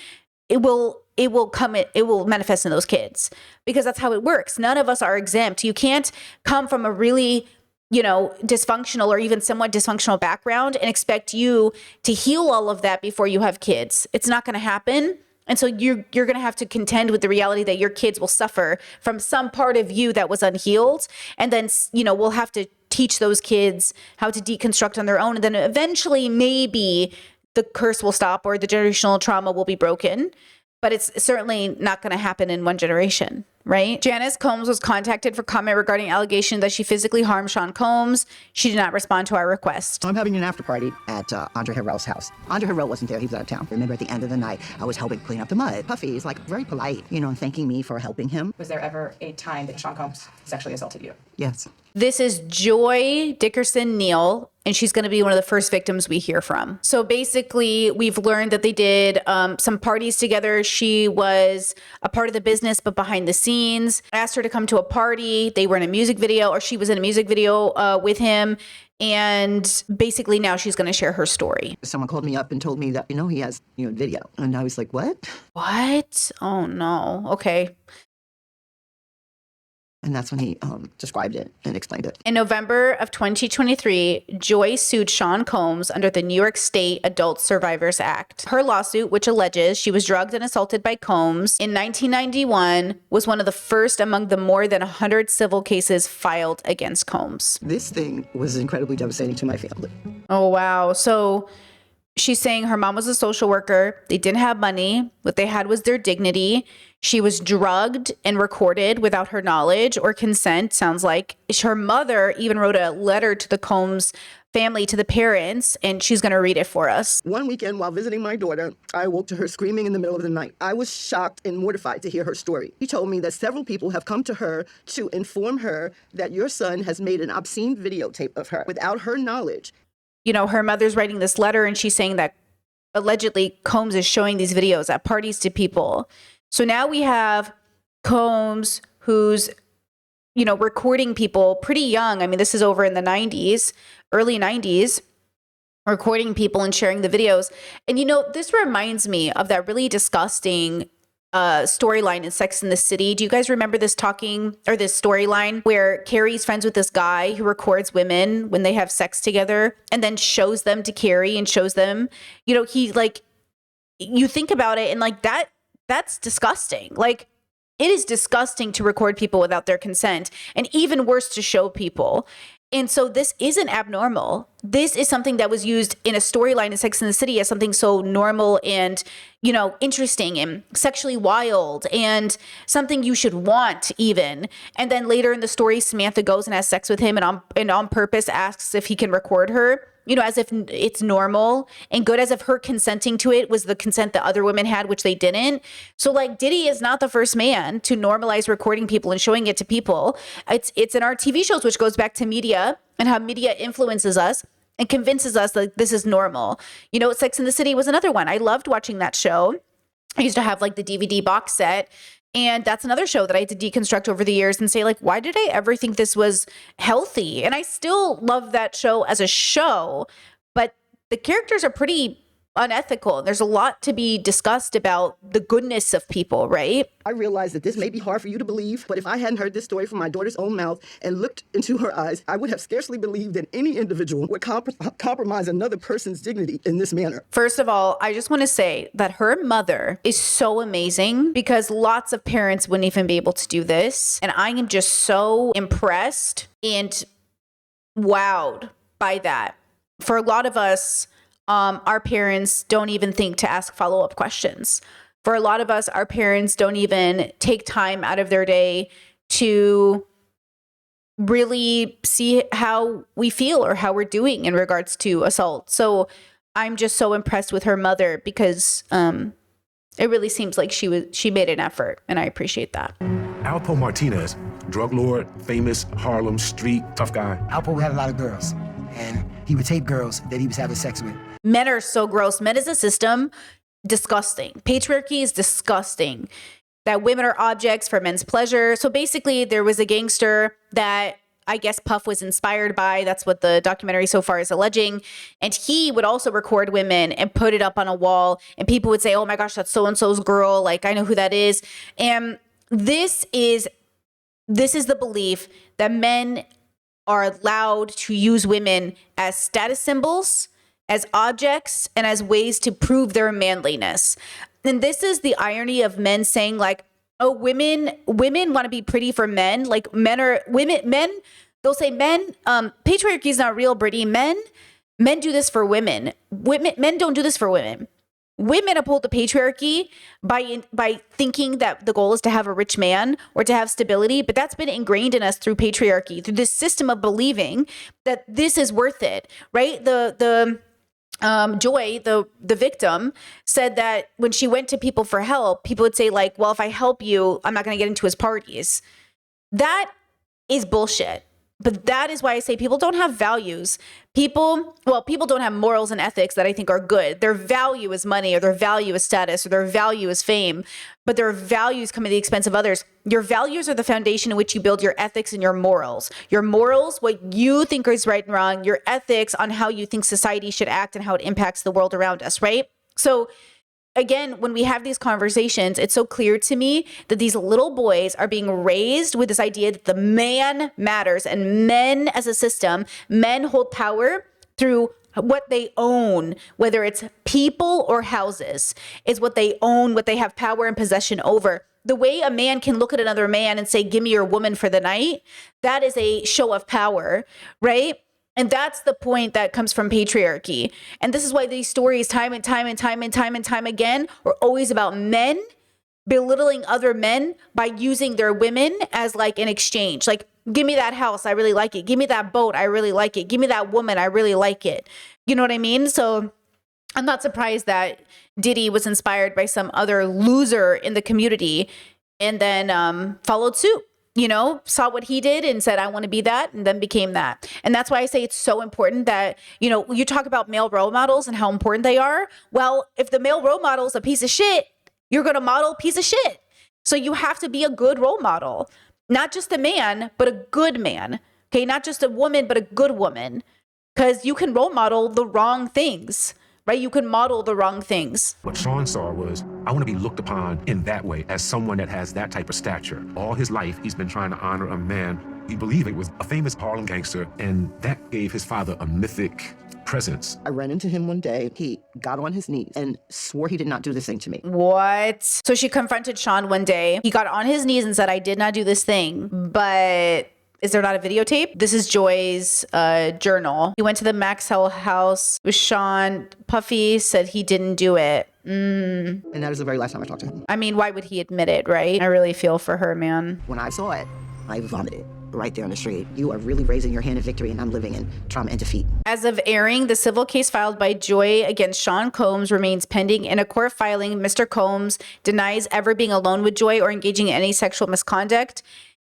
it will manifest in those kids, because that's how it works. None of us are exempt. You can't come from a really, you know, dysfunctional or even somewhat dysfunctional background and expect you to heal all of that before you have kids. It's not going to happen. And so you're going to have to contend with the reality that your kids will suffer from some part of you that was unhealed. And then, you know, we'll have to teach those kids how to deconstruct on their own. And then eventually maybe the curse will stop or the generational trauma will be broken. But it's certainly not going to happen in one generation, right? Janice Combs was contacted for comment regarding allegation that she physically harmed Sean Combs. She did not respond to our request. I'm having an after party at Andre Harrell's house. Andre Harrell wasn't there. He was out of town. Remember, at the end of the night, I was helping clean up the mud. Puffy is like very polite, you know, and thanking me for helping him. Was there ever a time that Sean Combs sexually assaulted you? Yes. This is Joy Dickerson Neal, and she's going to be one of the first victims we hear from. So basically, we've learned that they did some parties together. She was a part of the business, but behind the scenes. I asked her to come to a party. They were in a music video, or she was in a music video with him. And basically now she's going to share her story. Someone called me up and told me that, you know, he has, you know, video. And I was like, what? What? Oh, no. Okay. And that's when he described it and explained it. In November of 2023, Joy sued Sean Combs under the New York State Adult Survivors Act. Her lawsuit, which alleges she was drugged and assaulted by Combs in 1991, was one of the first among the more than 100 civil cases filed against Combs. This thing was incredibly devastating to my family. Oh, wow. So she's saying her mom was a social worker. They didn't have money. What they had was their dignity. She was drugged and recorded without her knowledge or consent, sounds like. Her mother even wrote a letter to the Combs family, to the parents, and she's going to read it for us. One weekend while visiting my daughter, I awoke to her screaming in the middle of the night. I was shocked and mortified to hear her story. She told me that several people have come to her to inform her that your son has made an obscene videotape of her without her knowledge. You know, her mother's writing this letter and she's saying that allegedly Combs is showing these videos at parties to people. So now we have Combs who's, you know, recording people pretty young. I mean, this is over in the 90s, early 90s, recording people and sharing the videos. And, you know, this reminds me of that really disgusting storyline in Sex and the City. Do you guys remember this storyline where Carrie's friends with this guy who records women when they have sex together and then shows them to Carrie and shows them, you know, he like, you think about it and like that's disgusting. Like, it is disgusting to record people without their consent, and even worse to show people. And so this isn't abnormal. This is something that was used in a storyline in Sex and the City as something so normal and, you know, interesting and sexually wild and something you should want even. And then later in the story, Samantha goes and has sex with him and on purpose asks if he can record her, you know, as if it's normal and good, as if her consenting to it was the consent that other women had, which they didn't. So like Diddy is not the first man to normalize recording people and showing it to people. It's in our TV shows, which goes back to media and how media influences us and convinces us that this is normal. You know, Sex and the City was another one. I loved watching that show. I used to have like the DVD box set. And that's another show that I had to deconstruct over the years and say, like, why did I ever think this was healthy? And I still love that show as a show, but the characters are pretty unethical. There's a lot to be discussed about the goodness of people, right? I realize that this may be hard for you to believe, but if I hadn't heard this story from my daughter's own mouth and looked into her eyes, I would have scarcely believed that any individual would compromise another person's dignity in this manner. First of all, I just want to say that her mother is so amazing, because lots of parents wouldn't even be able to do this. And I am just so impressed and wowed by that. For a lot of us, our parents don't even think to ask follow-up questions. For a lot of us, our parents don't even take time out of their day to really see how we feel or how we're doing in regards to assault. So I'm just so impressed with her mother, because it really seems like she made an effort, and I appreciate that. Alpo Martinez, drug lord, famous Harlem street tough guy. Alpo had a lot of girls, and He would tape girls that he was having sex with. Men are so gross. Men as a system, disgusting. Patriarchy is disgusting. That women are objects for men's pleasure. So basically, there was a gangster that I guess Puff was inspired by. That's what the documentary so far is alleging. And he would also record women and put it up on a wall. And people would say, oh my gosh, that's so-and-so's girl. Like, I know who that is. And this is the belief that men are allowed to use women as status symbols, as objects, and as ways to prove their manliness. And this is the irony of men saying like, oh, women want to be pretty for men. Like men, they'll say men, patriarchy is not real, Brittany. Men do this for women. Men don't do this for women. Women uphold the patriarchy by thinking that the goal is to have a rich man or to have stability, but that's been ingrained in us through patriarchy, through this system of believing that this is worth it, right? Joy, the victim, said that when she went to people for help, people would say like, well, if I help you, I'm not going to get into his parties. That is bullshit. But that is why I say people don't have values. People don't have morals and ethics that I think are good. Their value is money, or their value is status, or their value is fame, but their values come at the expense of others. Your values are the foundation in which you build your ethics and your morals. Your morals, what you think is right and wrong, your ethics on how you think society should act and how it impacts the world around us, right? So again, when we have these conversations, it's so clear to me that these little boys are being raised with this idea that the man matters, and men as a system, men hold power through what they own, whether it's people or houses, is what they own, what they have power and possession over. The way a man can look at another man and say, give me your woman for the night, that is a show of power, right? And that's the point that comes from patriarchy. And this is why these stories time and time again are always about men belittling other men by using their women as like an exchange. Like, give me that house, I really like it. Give me that boat, I really like it. Give me that woman, I really like it. You know what I mean? So I'm not surprised that Diddy was inspired by some other loser in the community and then followed suit. You know, saw what he did and said, I want to be that, and then became that. And that's why I say it's so important that, you know, you talk about male role models and how important they are. Well, if the male role model is a piece of shit, you're going to model a piece of shit. So you have to be a good role model, not just a man, but a good man. Okay. Not just a woman, but a good woman, because you can role model the wrong things. Right? You can model the wrong things. What Sean saw was, I want to be looked upon in that way, as someone that has that type of stature. All his life, he's been trying to honor a man he believed was a famous Harlem gangster, and that gave his father a mythic presence. I ran into him one day. He got on his knees and swore he did not do this thing to me. What? So she confronted Sean one day. He got on his knees and said, I did not do this thing, but is there not a videotape? This is Joy's journal. He went to the Maxwell house with Sean. Puffy said he didn't do it. And that is the very last time I talked to him. I mean, why would he admit it, right? I really feel for her, man. When I saw it, I vomited right there on the street. You are really raising your hand in victory, and I'm living in trauma and defeat. As of airing, the civil case filed by Joy against Sean Combs remains pending. In a court filing, Mr. Combs denies ever being alone with Joy or engaging in any sexual misconduct.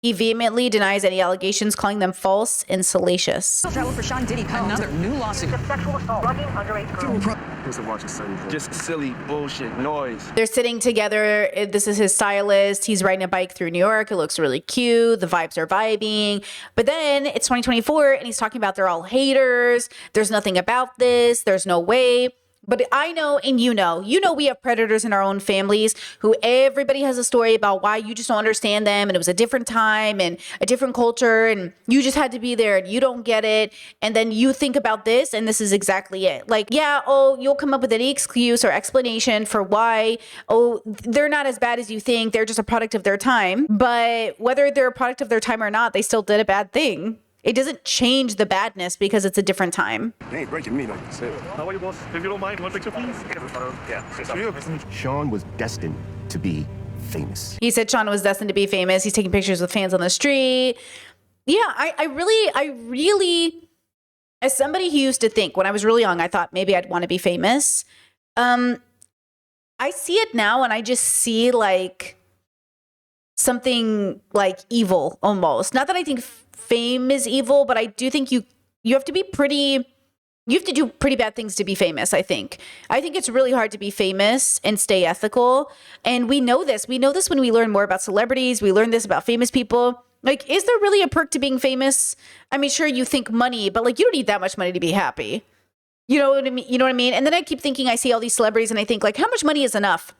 He vehemently denies any allegations, calling them false and salacious. Travel for Sean Diddy Combs. Another new lawsuit. Sexual assault, drugging underage girls. Just silly bullshit noise. They're sitting together. This is his stylist. He's riding a bike through New York. It looks really cute. The vibes are vibing. But then it's 2024 and he's talking about they're all haters. There's nothing about this. There's no way. But I know, and you know we have predators in our own families who everybody has a story about why you just don't understand them. And it was a different time and a different culture. And you just had to be there and you don't get it. And then you think about this and this is exactly it. Like, yeah, oh, you'll come up with any excuse or explanation for why, oh, they're not as bad as you think. They're just a product of their time. But whether they're a product of their time or not, they still did a bad thing. It doesn't change the badness because it's a different time. They ain't breaking me like you said. If you don't mind, one picture, please. Yeah. Sean was destined to be famous. He said Sean was destined to be famous. He's taking pictures with fans on the street. Yeah, I really, as somebody who used to think when I was really young, I thought maybe I'd want to be famous. I see it now and I just see like something like evil almost. Not that I think fame is evil, but I do think you have to be pretty You have to do pretty bad things to be famous, I think. I think it's really hard to be famous and stay ethical. And we know this. We know this when we learn more about celebrities. We learn this about famous people. Like, is there really a perk to being famous? I mean, sure, you think money, but like, you don't need that much money to be happy. You know what I mean? You know what I mean? And then I keep thinking, I see all these celebrities and I think, like, how much money is enough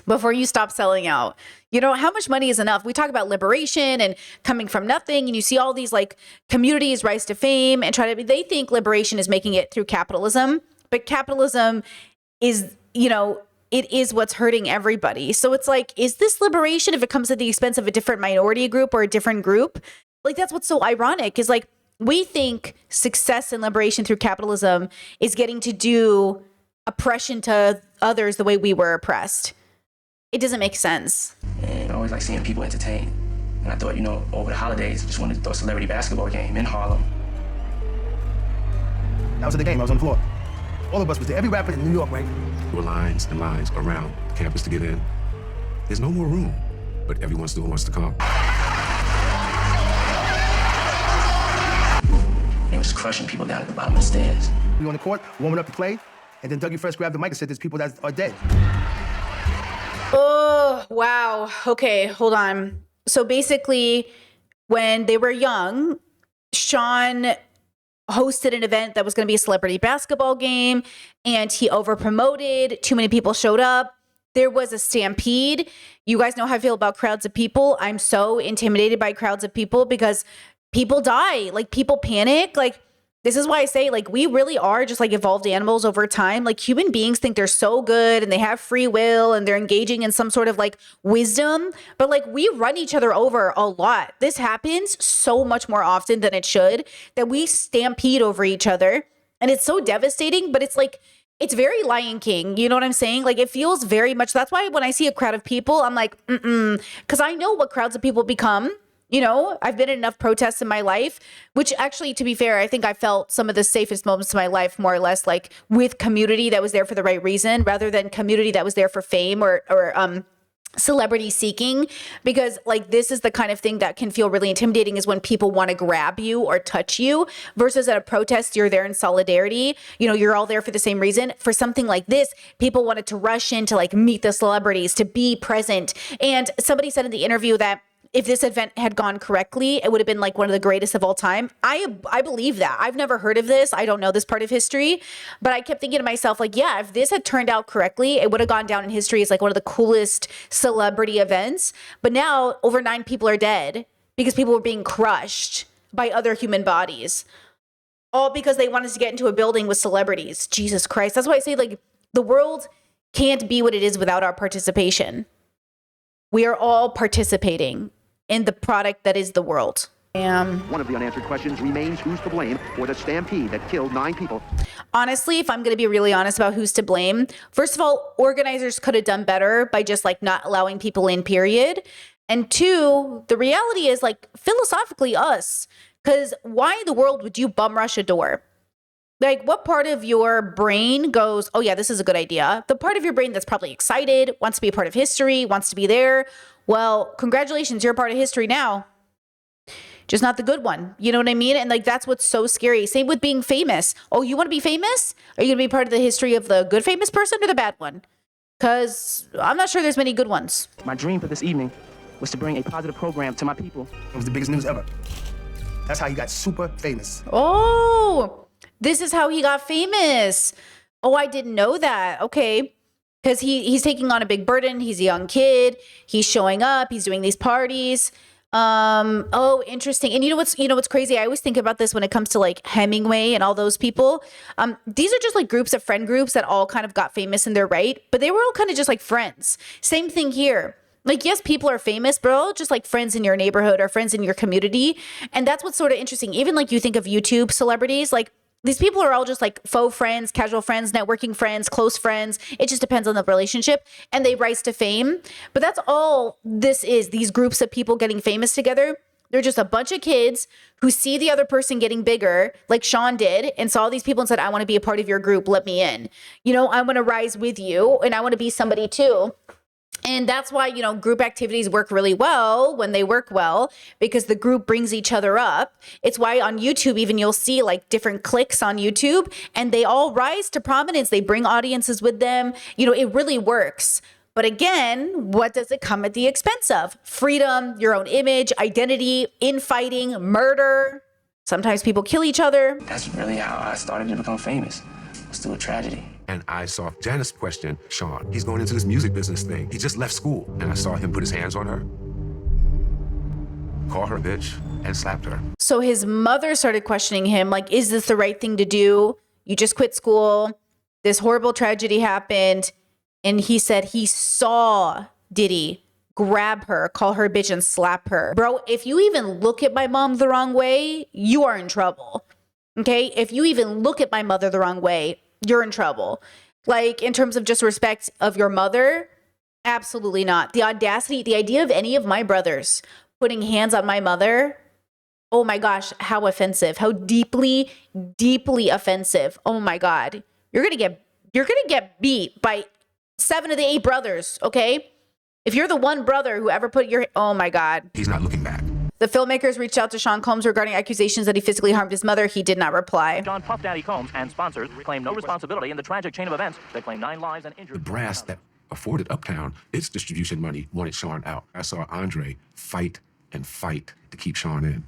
before you stop selling out? You know, how much money is enough? We talk about liberation and coming from nothing, and you see all these like communities rise to fame and try to, they think liberation is making it through capitalism, but capitalism is, you know, it is what's hurting everybody. So it's like, is this liberation if it comes at the expense of a different minority group or a different group? Like, that's what's so ironic is like, we think success and liberation through capitalism is getting to do oppression to others the way we were oppressed. It doesn't make sense. And I always like seeing people entertain. And I thought, you know, over the holidays, I just wanted to throw a celebrity basketball game in Harlem. That was at the game. I was on the floor. All of us was there. Every rapper in New York, right? There were lines and lines around the campus to get in. There's no more room, but everyone still wants to come. It was crushing people down at the bottom of the stairs. We were on the court, warming up to play, and then Dougie Fresh grabbed the mic and said, there's people that are dead. Oh, wow. Okay, hold on. So basically, when they were young, Sean hosted an event that was going to be a celebrity basketball game, and he overpromoted. Too many people showed up. There was a stampede. You guys know how I feel about crowds of people. I'm so intimidated by crowds of people because people die. Like, people panic. Like, this is why I say, like, we really are just like evolved animals over time. Like, human beings think they're so good and they have free will and they're engaging in some sort of like wisdom, but like, we run each other over a lot. This happens so much more often than it should, that we stampede over each other, and it's so devastating. But it's like, it's very Lion King. You know what I'm saying? Like, it feels very much, that's why when I see a crowd of people, I'm like, because I know what crowds of people become. You know, I've been in enough protests in my life, which actually, to be fair, I think I felt some of the safest moments of my life more or less like with community that was there for the right reason, rather than community that was there for fame or celebrity seeking. Because like, this is the kind of thing that can feel really intimidating, is when people want to grab you or touch you, versus at a protest, you're there in solidarity. You know, you're all there for the same reason. For something like this, people wanted to rush in to like meet the celebrities, to be present. And somebody said in the interview that if this event had gone correctly, it would have been like one of the greatest of all time. I believe that. I've never heard of this. I don't know this part of history, but I kept thinking to myself, like, yeah, if this had turned out correctly, it would have gone down in history as like one of the coolest celebrity events. But now over 9 people are dead because people were being crushed by other human bodies, all because they wanted to get into a building with celebrities. Jesus Christ. That's why I say, like, the world can't be what it is without our participation. We are all participating in the product that is the world. One of the unanswered questions remains, who's to blame for the stampede that killed 9 people? Honestly, if I'm going to be really honest about who's to blame, first of all, organizers could have done better by just like not allowing people in, period. And 2, the reality is, like, philosophically us, because why in the world would you bum rush a door? Like, what part of your brain goes, oh yeah, this is a good idea? The part of your brain that's probably excited, wants to be a part of history, wants to be there. Well, congratulations, you're a part of history now. Just not the good one. You know what I mean? And like, that's what's so scary. Same with being famous. Oh, you want to be famous? Are you going to be part of the history of the good famous person or the bad one? Because I'm not sure there's many good ones. My dream for this evening was to bring a positive program to my people. It was the biggest news ever. That's how he got super famous. Oh, this is how he got famous. Oh, I didn't know that. Okay. Because he's taking on a big burden. He's a young kid. He's showing up. He's doing these parties. Oh, interesting. And you know what's crazy? I always think about this when it comes to like Hemingway and all those people. These are just like groups of friend groups that all kind of got famous in their right, but they were all kind of just like friends. Same thing here. Like, yes, people are famous, but all just like friends in your neighborhood or friends in your community. And that's what's sort of interesting. Even like you think of YouTube celebrities, like these people are all just like faux friends, casual friends, networking friends, close friends. It just depends on the relationship, and they rise to fame. But that's all this is. These groups of people getting famous together. They're just a bunch of kids who see the other person getting bigger, like Sean did, and saw these people and said, I want to be a part of your group. Let me in. You know, I want to rise with you, and I want to be somebody too. And that's why, you know, group activities work really well when they work well, because the group brings each other up. It's why on YouTube, even you'll see like different cliques on YouTube and they all rise to prominence. They bring audiences with them. You know, it really works. But again, what does it come at the expense of? Freedom, your own image, identity, infighting, murder. Sometimes people kill each other. That's really how I started to become famous. It was through a tragedy. And I saw Janice question Sean. He's going into this music business thing. He just left school. And I saw him put his hands on her, call her a bitch, and slapped her. So his mother started questioning him, like, is this the right thing to do? You just quit school. This horrible tragedy happened. And he said he saw Diddy grab her, call her a bitch, and slap her. Bro, if you even look at my mom the wrong way, you are in trouble. Okay? If you even look at my mother the wrong way, you're in trouble. Like, in terms of just respect of your mother, absolutely not. The audacity, the idea of any of my brothers putting hands on my mother, oh my gosh, how offensive. How deeply, deeply offensive. Oh my God. You're gonna get beat by 7 of the 8 brothers, okay? If you're the one brother who ever put your, oh my God. He's not looking back. The filmmakers reached out to Sean Combs regarding accusations that he physically harmed his mother. He did not reply. John Puff Daddy Combs and sponsors claim no responsibility in the tragic chain of events that claim 9 lives and injured. The brass that afforded Uptown its distribution money wanted Sean out. I saw Andre fight and fight to keep Sean in.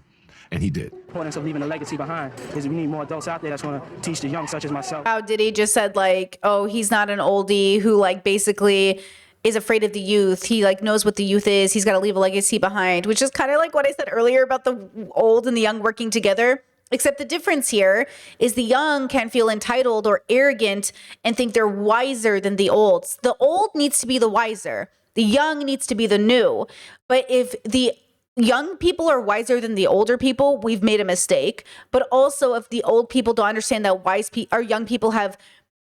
And he did. The importance of leaving a legacy behind is we need more adults out there that's going to teach the young, such as myself. How Diddy just said, like, oh, he's not an oldie who, like, basically is afraid of the youth. He, like, knows what the youth is. He's got to leave a legacy behind, which is kind of like what I said earlier about the old and the young working together. Except the difference here is the young can feel entitled or arrogant and think they're wiser than the old. The old needs to be the wiser. The young needs to be the new. But if the young people are wiser than the older people, we've made a mistake. But also, if the old people don't understand that young people have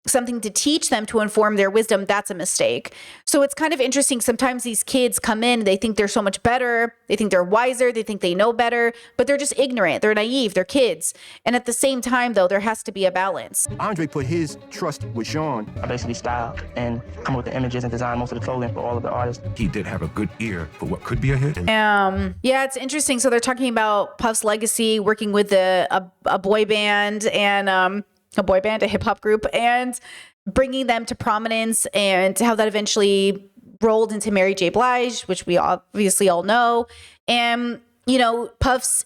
something to teach them to inform their wisdom, that's a mistake. So it's kind of interesting. Sometimes these kids come in, they think they're so much better. They think they're wiser. They think they know better, but they're just ignorant. They're naive. They're kids. And at the same time, though, there has to be a balance. Andre put his trust with Sean. I basically styled and come up with the images and design most of the clothing for all of the artists. He did have a good ear for what could be a hit. Yeah, it's interesting. So they're talking about Puff's legacy, working with a boy band and a hip hop group, and bringing them to prominence, and how that eventually rolled into Mary J. Blige, which we obviously all know. And, you know, Puff's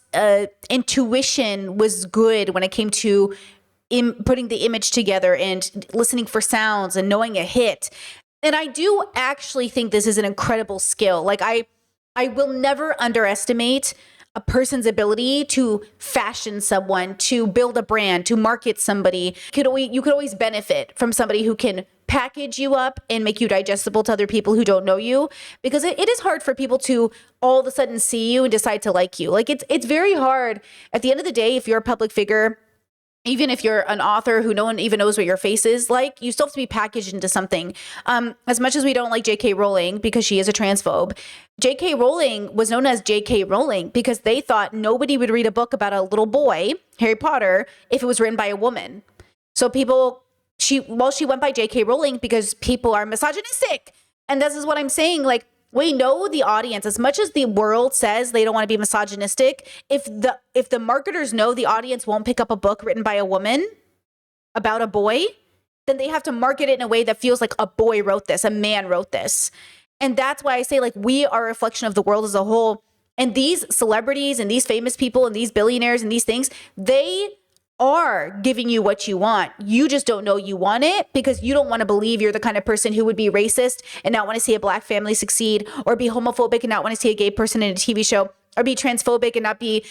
intuition was good when it came to putting the image together and listening for sounds and knowing a hit. And I do actually think this is an incredible skill. Like, I will never underestimate a person's ability to fashion someone, to build a brand, to market somebody. You could always benefit from somebody who can package you up and make you digestible to other people who don't know you, because it is hard for people to all of a sudden see you and decide to like you. Like, it's very hard. At the end of the day, if you're a public figure, even if you're an author who no one even knows what your face is like, you still have to be packaged into something. As much as we don't like J.K. Rowling because she is a transphobe, J.K. Rowling was known as J.K. Rowling because they thought nobody would read a book about a little boy, Harry Potter, if it was written by a woman. So she went by J.K. Rowling because people are misogynistic. And this is what I'm saying. Like, we know the audience, as much as the world says they don't want to be misogynistic. If the marketers know the audience won't pick up a book written by a woman about a boy, then they have to market it in a way that feels like a boy wrote this, a man wrote this. And that's why I say, like, we are a reflection of the world as a whole. And these celebrities and these famous people and these billionaires and these things, they are giving you what you want. You just don't know you want it because you don't want to believe you're the kind of person who would be racist and not want to see a black family succeed, or be homophobic and not want to see a gay person in a TV show, or be transphobic and not be,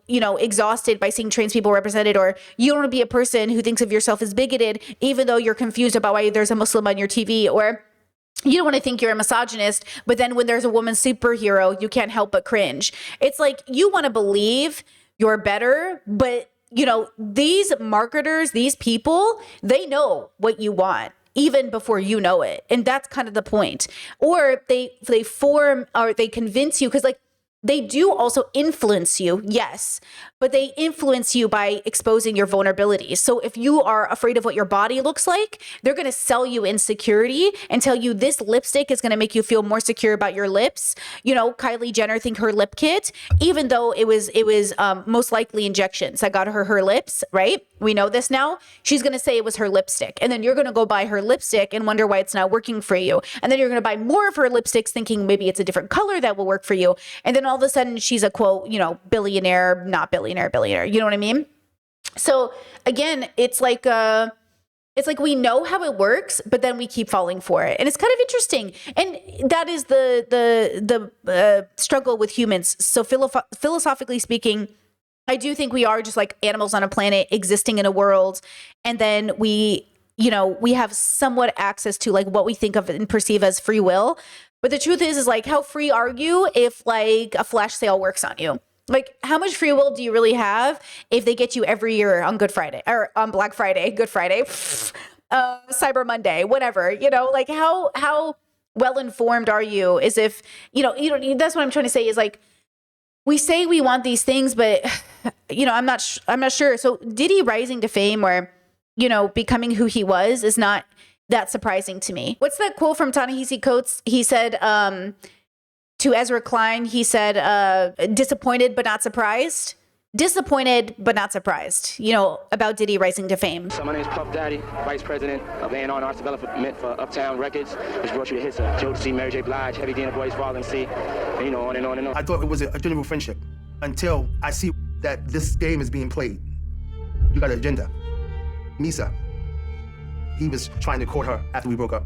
exhausted by seeing trans people represented, or you don't want to be a person who thinks of yourself as bigoted even though you're confused about why there's a Muslim on your TV, or you don't want to think you're a misogynist, but then when there's a woman superhero, you can't help but cringe. It's like, you want to believe you're better, but these marketers, these people, they know what you want even before you know it. And that's kind of the point. Or they form, or they convince you, because like They do also influence you, yes, but they influence you by exposing your vulnerabilities. So if you are afraid of what your body looks like, they're going to sell you insecurity and tell you this lipstick is going to make you feel more secure about your lips. You know, Kylie Jenner think her lip kit, even though it was most likely injections that got her lips, right? We know this now. She's going to say it was her lipstick. And then you're going to go buy her lipstick and wonder why it's not working for you. And then you're going to buy more of her lipsticks thinking maybe it's a different color that will work for you. And then all of a sudden she's a quote, you know, billionaire, not billionaire, billionaire. You know what I mean? So again, it's like we know how it works, but then we keep falling for it. And it's kind of interesting. And that is the struggle with humans. So philosophically speaking, I do think we are just like animals on a planet existing in a world. And then we have somewhat access to like what we think of and perceive as free will. But the truth is like, how free are you if like a flash sale works on you? Like, how much free will do you really have if they get you every year on Good Friday or on Black Friday, Good Friday, Cyber Monday, whatever, you know, like how well informed are you? Is if, you know, that's what I'm trying to say is like, we say we want these things, but you know, I'm not sure. So Diddy rising to fame or, you know, becoming who he was is not that surprising to me. What's that quote from Ta-Nehisi Coates? He said, to Ezra Klein, he said, disappointed but not surprised. Disappointed but not surprised, you know, about Diddy rising to fame. So my name is Puff Daddy, Vice President of A&R and Arts Development for Uptown Records, which brought you the hits of Jodeci, Mary J. Blige, Heavy D and the Boys, Father and C, and you know, on and on and on. I thought it was a genuine friendship until I see that this game is being played. You got an agenda. Misa, he was trying to court her after we broke up.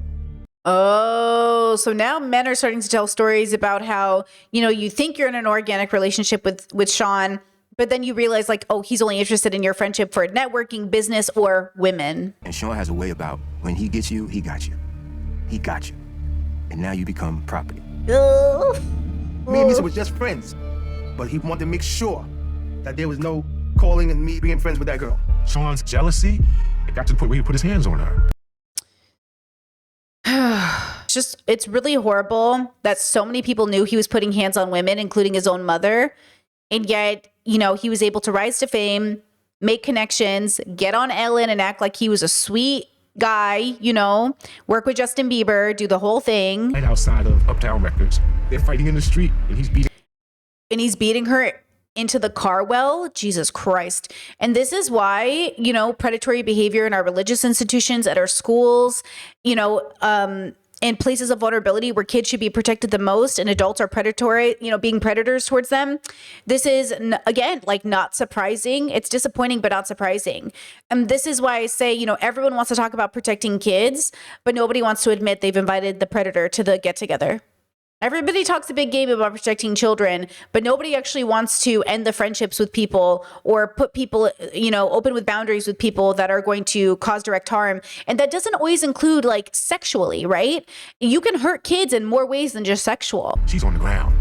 Oh, so now men are starting to tell stories about how, you know, you think you're in an organic relationship with Sean, but then you realize like, oh, he's only interested in your friendship for networking, business, or women. And Sean has a way about when he gets you, he got you. He got you. And now you become property. Me and Misa were just friends, but he wanted to make sure that there was no calling and me being friends with that girl. Sean's jealousy, it got to the point where he put his hands on her. It's really horrible that so many people knew he was putting hands on women, including his own mother. And yet, you know, he was able to rise to fame, make connections, get on Ellen and act like he was a sweet guy, you know, work with Justin Bieber, do the whole thing. Right outside of Uptown Records, they're fighting in the street and he's beating her into the car well. Jesus Christ. And this is why, you know, predatory behavior in our religious institutions, at our schools, you know, in places of vulnerability where kids should be protected the most and adults are predatory, you know, being predators towards them. This is, again, like not surprising. It's disappointing, but not surprising. And this is why I say, you know, everyone wants to talk about protecting kids, but nobody wants to admit they've invited the predator to the get together. Everybody talks a big game about protecting children, but nobody actually wants to end the friendships with people or put people, you know, open with boundaries with people that are going to cause direct harm. And that doesn't always include like sexually, right? You can hurt kids in more ways than just sexual. She's on the ground.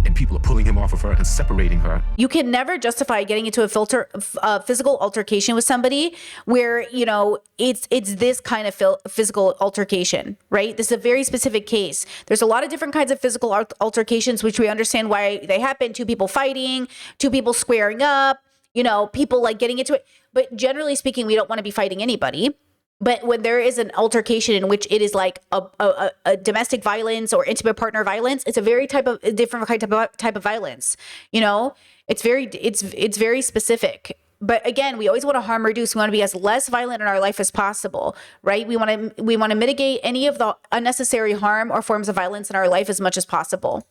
And people are pulling him off of her and separating her. You can never justify getting into a physical altercation with somebody where, you know, it's this kind of physical altercation, right? This is a very specific case. There's a lot of different kinds of physical altercations, which we understand why they happen. Two people fighting, two people squaring up, you know, people like getting into it. But generally speaking, we don't want to be fighting anybody. But when there is an altercation in which it is like a domestic violence or intimate partner violence, it's a very different type of violence. You know, it's very specific. But again, we always want to harm reduce. We want to be as less violent in our life as possible, right? We want to mitigate any of the unnecessary harm or forms of violence in our life as much as possible.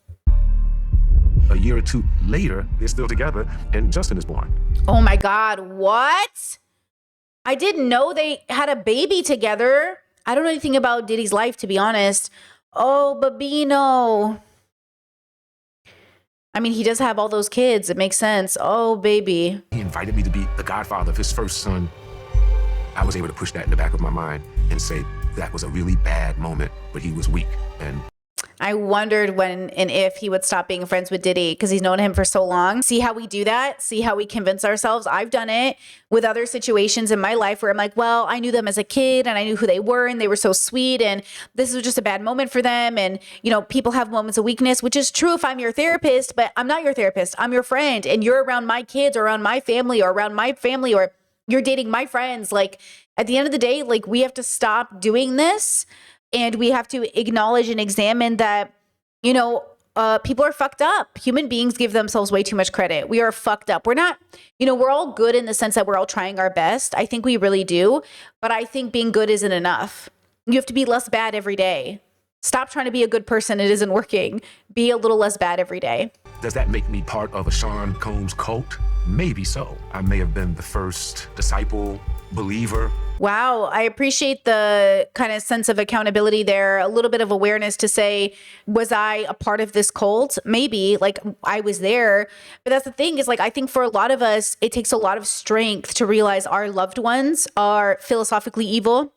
A year or two later, they're still together, and Justin is born. Oh my God! What? I didn't know they had a baby together. I don't know anything about Diddy's life, to be honest. Oh, Babino. I mean, he does have all those kids. It makes sense. Oh, baby. He invited me to be the godfather of his first son. I was able to push that in the back of my mind and say that was a really bad moment, but he was weak. And I wondered when and if he would stop being friends with Diddy because he's known him for so long. See how we do that? See how we convince ourselves? I've done it with other situations in my life where I'm like, well, I knew them as a kid and I knew who they were and they were so sweet and this was just a bad moment for them. And, you know, people have moments of weakness, which is true if I'm your therapist, but I'm not your therapist. I'm your friend and you're around my kids or around my family or around my family or you're dating my friends. Like at the end of the day, like we have to stop doing this and we have to acknowledge and examine that, you know, people are fucked up. Human beings give themselves way too much credit. We are fucked up. We're not, you know, we're all good in the sense that we're all trying our best. I think we really do. But I think being good isn't enough. You have to be less bad every day. Stop trying to be a good person. It isn't working. Be a little less bad every day. Does that make me part of a Sean Combs cult? Maybe so. I may have been the first disciple, believer. Wow. I appreciate the kind of sense of accountability there, a little bit of awareness to say, was I a part of this cult? Maybe, like I was there. But that's the thing is like, I think for a lot of us, it takes a lot of strength to realize our loved ones are philosophically evil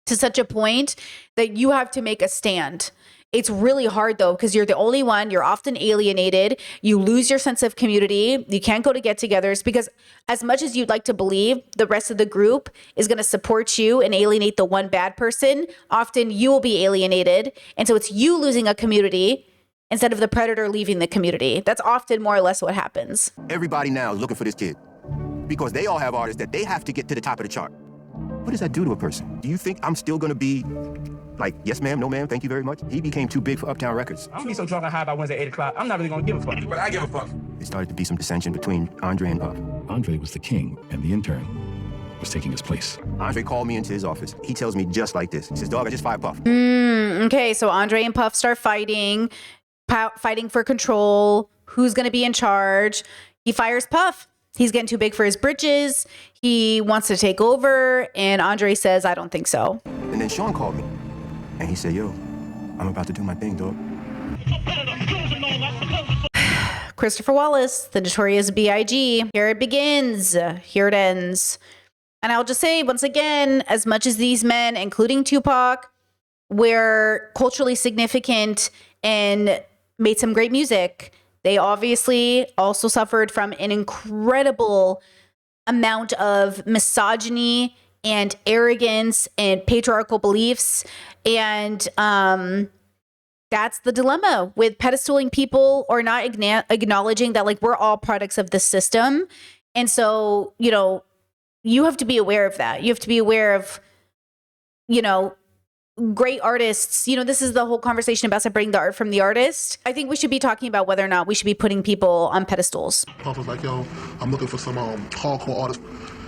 to such a point that you have to make a stand. It's really hard though, because you're the only one, you're often alienated, you lose your sense of community, you can't go to get-togethers because as much as you'd like to believe the rest of the group is going to support you and alienate the one bad person, often you will be alienated. And so it's you losing a community instead of the predator leaving the community. That's often more or less what happens. Everybody now is looking for this kid because they all have artists that they have to get to the top of the chart. What does that do to a person? Do you think I'm still gonna be like, yes ma'am, no ma'am, thank you very much? He became too big for Uptown Records. I'm gonna be so drunk and high by Wednesday, 8 o'clock. I'm not really gonna give a fuck. But I give a fuck. There started to be some dissension between Andre and Puff. Andre was the king, and the intern was taking his place. Andre called me into his office. He tells me just like this. He says, dog, I just fired Puff. Okay, so Andre and Puff start fighting for control. Who's gonna be in charge? He fires Puff. He's getting too big for his britches. He wants to take over. And Andre says, I don't think so. And then Sean called me. And he said, yo, I'm about to do my thing, dog. Christopher Wallace, the notorious B.I.G. Here it begins. Here it ends. And I'll just say, once again, as much as these men, including Tupac, were culturally significant and made some great music, they obviously also suffered from an incredible amount of misogyny and arrogance and patriarchal beliefs. And that's the dilemma with pedestaling people or not acknowledging that like we're all products of the system. And so, you know, you have to be aware of that. You have to be aware of, you know, great artists. You know, this is the whole conversation about separating the art from the artist. I think we should be talking about whether or not we should be putting people on pedestals. Puff was like, yo, I'm looking for some hardcore artists.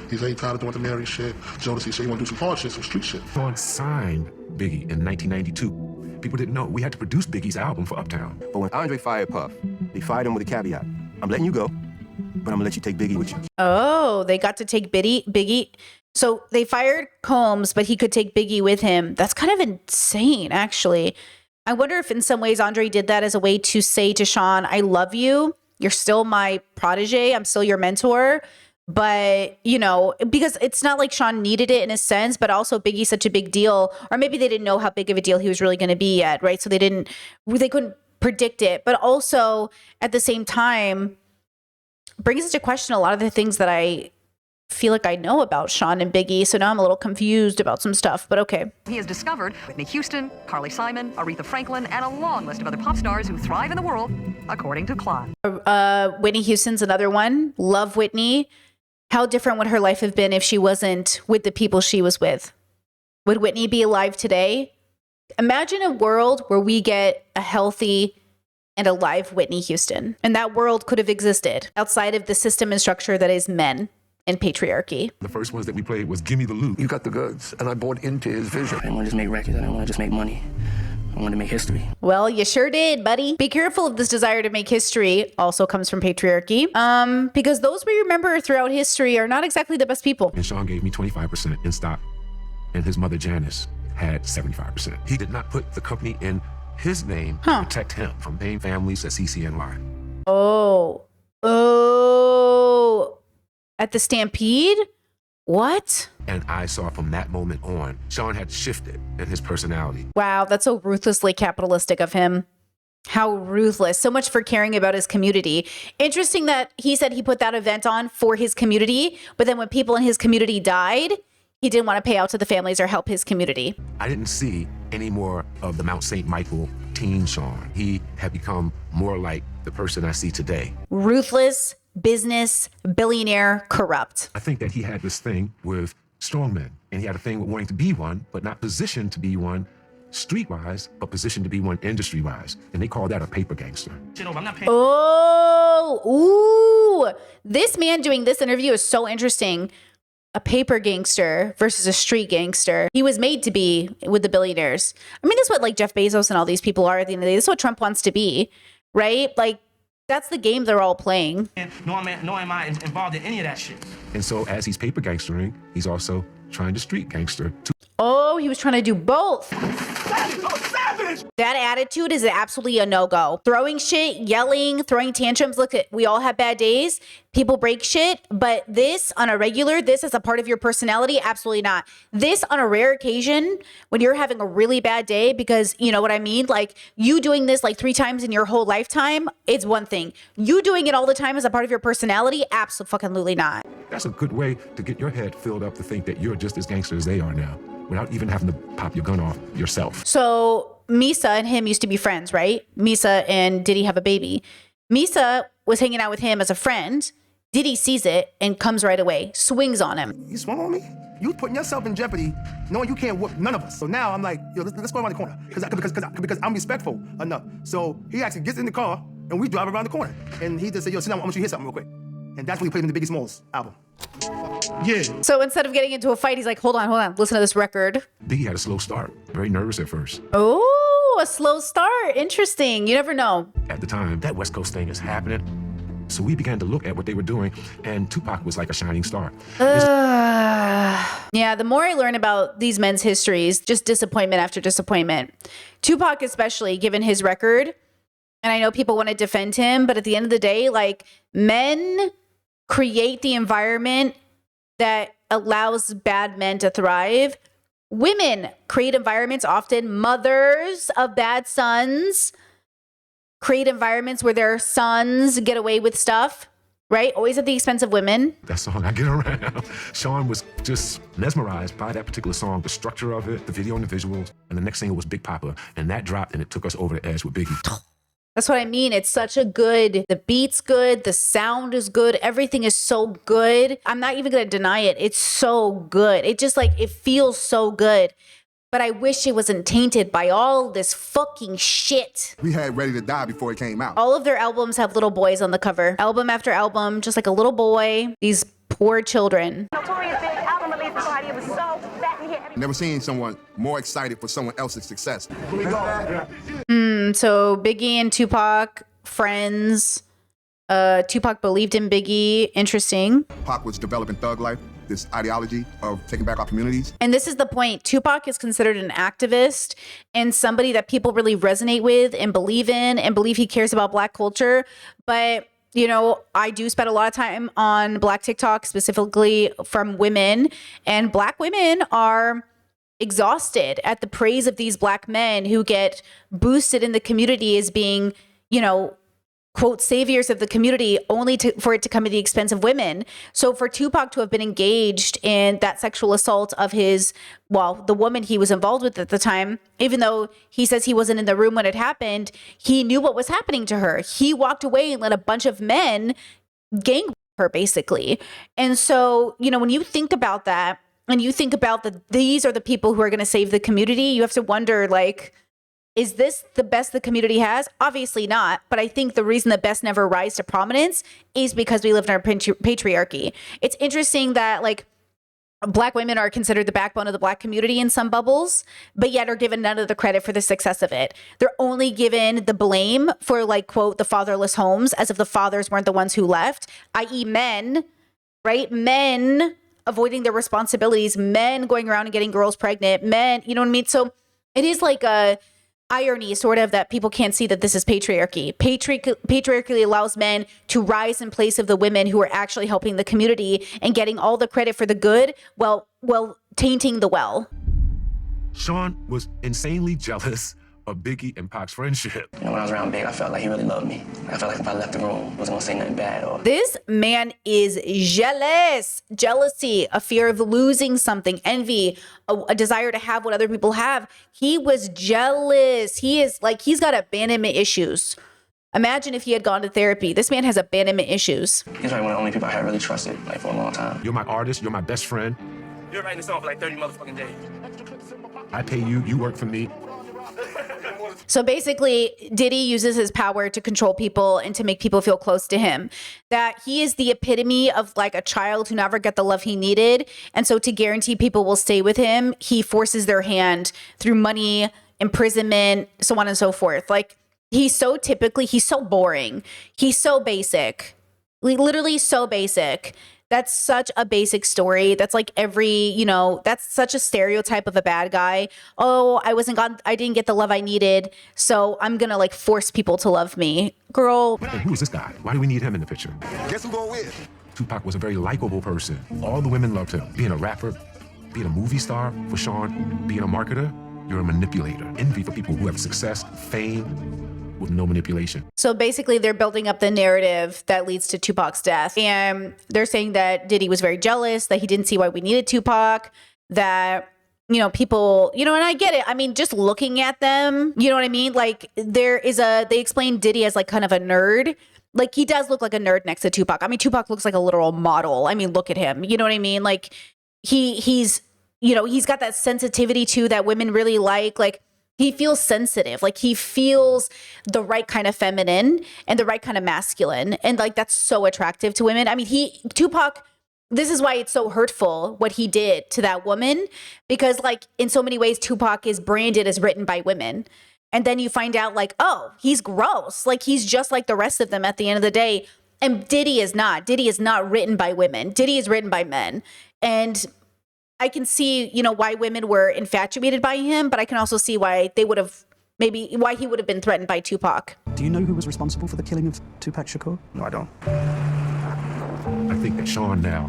He's ain't tired of doing the Mary shit. Jodeci said he want to do some hard shit, some street shit. Sean signed Biggie in 1992. People didn't know. We had to produce Biggie's album for Uptown. But when Andre fired Puff, they fired him with a caveat. I'm letting you go, but I'm gonna let you take Biggie with you. Oh, they got to take Biggie. So they fired Combs, but he could take Biggie with him. That's kind of insane, actually. I wonder if in some ways Andre did that as a way to say to Sean, I love you. You're still my protege. I'm still your mentor. But, you know, because it's not like Sean needed it in a sense, but also Biggie's such a big deal. Or maybe they didn't know how big of a deal he was really going to be yet, right? So they couldn't predict it. But also at the same time, brings into question a lot of the things that I feel like I know about Sean and Biggie, so now I'm a little confused about some stuff, but okay. He has discovered Whitney Houston, Carly Simon, Aretha Franklin, and a long list of other pop stars who thrive in the world, according to Claude. Whitney Houston's another one. Love Whitney. How different would her life have been if she wasn't with the people she was with? Would Whitney be alive today? Imagine a world where we get a healthy and alive Whitney Houston, and that world could have existed outside of the system and structure that is men and patriarchy. The first ones that we played was Gimme the Loot. You got the goods, and I bought into his vision. I didn't want to just make records. I didn't want to just make money. I wanted to make history. Well, you sure did, buddy. Be careful if this desire to make history also comes from patriarchy, because those we remember throughout history are not exactly the best people. And Sean gave me 25% in stock, and his mother Janice had 75%. He did not put the company in his name to protect him from paying families at CCNY. Oh. At the Stampede? What? And I saw from that moment on, Sean had shifted in his personality. Wow, that's so ruthlessly capitalistic of him. How ruthless. So much for caring about his community. Interesting that he said he put that event on for his community, but then when people in his community died, he didn't want to pay out to the families or help his community. I didn't see any more of the Mount St. Michael teen Sean. He had become more like the person I see today. Ruthless, business, billionaire, corrupt. I think that he had this thing with strongmen, and he had a thing with wanting to be one, but not positioned to be one streetwise, but positioned to be one industry-wise. And they call that a paper gangster. Oh, ooh. This man doing this interview is so interesting. A paper gangster versus a street gangster. He was made to be with the billionaires. I mean, that's what like Jeff Bezos and all these people are at the end of the day. This is what Trump wants to be, right? Like, that's the game they're all playing. Nor am I involved in any of that shit. And so as he's paper gangstering, he's also trying to street gangster too. Oh, he was trying to do both. That attitude is absolutely a no-go. Throwing shit, yelling, throwing tantrums. Look, we all have bad days. People break shit. But this on a regular, this as a part of your personality, absolutely not. This on a rare occasion, when you're having a really bad day, because you know what I mean? Like you doing this like 3 times in your whole lifetime, it's one thing. You doing it all the time as a part of your personality, absolutely not. That's a good way to get your head filled up to think that you're just as gangster as they are now, without even having to pop your gun off yourself. So Misa and him used to be friends, right? Misa and Diddy have a baby. Misa was hanging out with him as a friend. Diddy sees it and comes right away, swings on him. You swung on me? You putting yourself in jeopardy, knowing you can't whoop none of us. So now I'm like, yo, let's go around the corner, because I'm respectful enough. So he actually gets in the car and we drive around the corner. And he just said, yo, sit down, I want you to hear something real quick. And that's when he played in the Biggie Smalls album. Yeah. So instead of getting into a fight, he's like, hold on, listen to this record. Biggie had a slow start, very nervous at first. Oh, a slow start. Interesting. You never know. At the time, that West Coast thing is happening. So we began to look at what they were doing, and Tupac was like a shining star. Yeah, the more I learn about these men's histories, just disappointment after disappointment. Tupac especially, given his record, and I know people want to defend him, but at the end of the day, like, men create the environment that allows bad men to thrive. Women create environments, often mothers of bad sons, create environments where their sons get away with stuff, right? Always at the expense of women. That song, I Get Around. Sean was just mesmerized by that particular song, the structure of it, the video and the visuals. And the next single was Big Papa. And that dropped and it took us over the edge with Biggie. That's what I mean. It's such a good, the beat's good, the sound is good, everything is so good. I'm not even going to deny it. It's so good. It just like, it feels so good. But I wish it wasn't tainted by all this fucking shit. We had Ready to Die before it came out. All of their albums have little boys on the cover. Album after album, just like a little boy. These poor children. Notorious big album release party. It was so fat in here. Never seen someone more excited for someone else's success. So Biggie and Tupac, friends. Tupac believed in Biggie. Interesting. Pac was developing thug life, this ideology of taking back our communities. And this is the point. Tupac is considered an activist and somebody that people really resonate with and believe he cares about Black culture. But, you know, I do spend a lot of time on Black TikTok, specifically from women, and Black women are exhausted at the praise of these Black men who get boosted in the community as being, you know, quote, saviors of the community, only for it to come at the expense of women. So for Tupac to have been engaged in that sexual assault of the woman he was involved with at the time, even though he says he wasn't in the room when it happened, he knew what was happening to her. He walked away and let a bunch of men gang her, basically. And so, you know, when you think about that, and you think about that these are the people who are going to save the community, you have to wonder, like, is this the best the community has? Obviously not. But I think the reason the best never rise to prominence is because we live in our patriarchy. It's interesting that, like, Black women are considered the backbone of the Black community in some bubbles, but yet are given none of the credit for the success of it. They're only given the blame for, like, quote, the fatherless homes, as if the fathers weren't the ones who left, i.e. men, right? Men avoiding their responsibilities, men going around and getting girls pregnant, men, you know what I mean? So it is like irony sort of that people can't see that this is patriarchy. Patriarchy allows men to rise in place of the women who are actually helping the community and getting all the credit for the good while tainting the well. Sean was insanely jealous of Biggie and Pac's friendship. You know, when I was around Big, I felt like he really loved me. I felt like if I left the room, he wasn't gonna say nothing bad. Or This man is jealous. Jealousy, a fear of losing something, envy, a desire to have what other people have. He was jealous. He's got abandonment issues. Imagine if he had gone to therapy. This man has abandonment issues. He's probably one of the only people I had really trusted, like, for a long time. You're my artist. You're my best friend. You're writing this song for like 30 motherfucking days. I pay you. You work for me. So basically, Diddy uses his power to control people and to make people feel close to him. That he is the epitome of like a child who never got the love he needed. And so to guarantee people will stay with him, he forces their hand through money, imprisonment, so on and so forth. Like he's so boring. He's so basic. Literally so basic. That's such a basic story. That's like that's such a stereotype of a bad guy. Oh, I didn't get the love I needed, so I'm gonna like force people to love me. Girl. And who is this guy? Why do we need him in the picture? Guess who gonna win? Tupac was a very likable person. All the women loved him. Being a rapper, being a movie star for Sean, being a marketer, you're a manipulator. Envy for people who have success, fame, with no manipulation. So basically they're building up the narrative that leads to Tupac's death. And they're saying that Diddy was very jealous, that he didn't see why we needed Tupac, that, people, and I get it. I mean, just looking at them, you know what I mean? Like they explain Diddy as like kind of a nerd. Like he does look like a nerd next to Tupac. I mean, Tupac looks like a literal model. I mean, look at him. You know what I mean? Like he's got that sensitivity too that women really like he feels sensitive, like he feels the right kind of feminine and the right kind of masculine. And like, that's so attractive to women. I mean, Tupac, this is why it's so hurtful what he did to that woman, because like in so many ways, Tupac is branded as written by women. And then you find out like, oh, he's gross. Like he's just like the rest of them at the end of the day. And Diddy is not. Diddy is not written by women. Diddy is written by men. And I can see, why women were infatuated by him, but I can also see why he would have been threatened by Tupac. Do you know who was responsible for the killing of Tupac Shakur? No, I don't. I think that Sean now,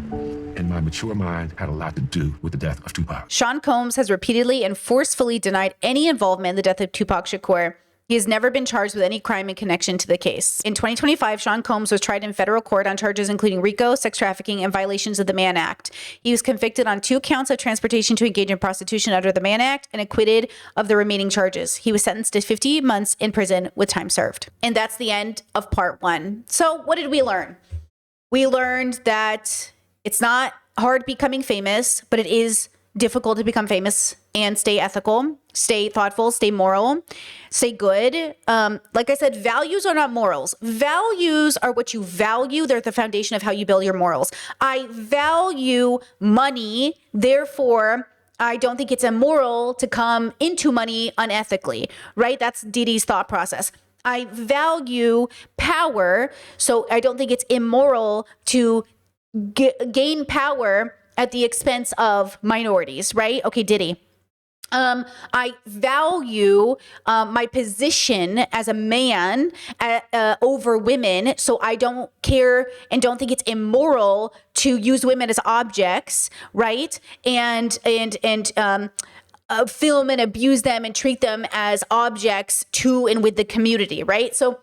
in my mature mind, had a lot to do with the death of Tupac. Sean Combs has repeatedly and forcefully denied any involvement in the death of Tupac Shakur. He has never been charged with any crime in connection to the case. In 2025, Sean Combs was tried in federal court on charges including RICO, sex trafficking, and violations of the Mann Act. He was convicted on 2 counts of transportation to engage in prostitution under the Mann Act and acquitted of the remaining charges. He was sentenced to 50 months in prison with time served. And that's the end of part 1. So what did we learn? We learned that it's not hard becoming famous, but it is difficult to become famous and stay ethical, stay thoughtful, stay moral, stay good. Like I said, values are not morals. Values are what you value. They're the foundation of how you build your morals. I value money, therefore I don't think it's immoral to come into money unethically, right? That's Diddy's thought process. I value power, so I don't think it's immoral to gain power at the expense of minorities, right? Okay, Diddy. I value my position as a man over women, so I don't care and don't think it's immoral to use women as objects, right? And film and abuse them and treat them as objects to and with the community, right? So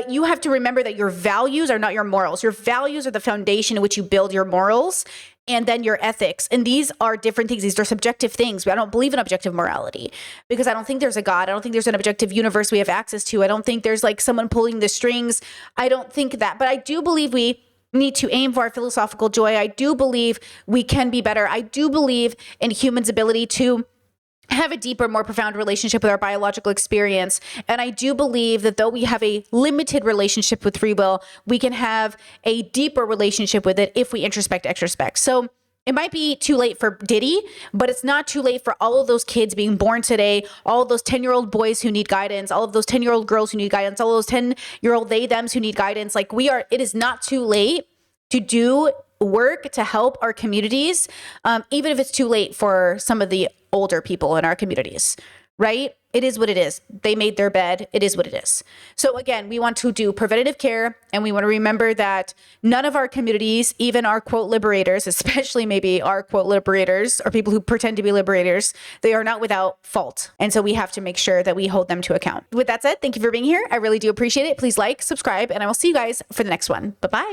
you have to remember that your values are not your morals. Your values are the foundation in which you build your morals and then your ethics. And these are different things. These are subjective things. I don't believe in objective morality because I don't think there's a God. I don't think there's an objective universe we have access to. I don't think there's like someone pulling the strings. I don't think that. But I do believe we need to aim for our philosophical joy. I do believe we can be better. I do believe in humans' ability to have a deeper, more profound relationship with our biological experience. And I do believe that though we have a limited relationship with free will, we can have a deeper relationship with it if we introspect, extrospect. So it might be too late for Diddy, but it's not too late for all of those kids being born today, all of those 10-year-old boys who need guidance, all of those 10-year-old girls who need guidance, all of those 10-year-old they-thems who need guidance. Like it is not too late to do work to help our communities, even if it's too late for some of the older people in our communities, right? It is what it is. They made their bed. It is what it is. So again, we want to do preventative care, and we want to remember that none of our communities, even our quote liberators, especially maybe our quote liberators or people who pretend to be liberators, they are not without fault. And so we have to make sure that we hold them to account. With that said, thank you for being here. I really do appreciate it. Please like, subscribe, and I will see you guys for the next one. Bye-bye.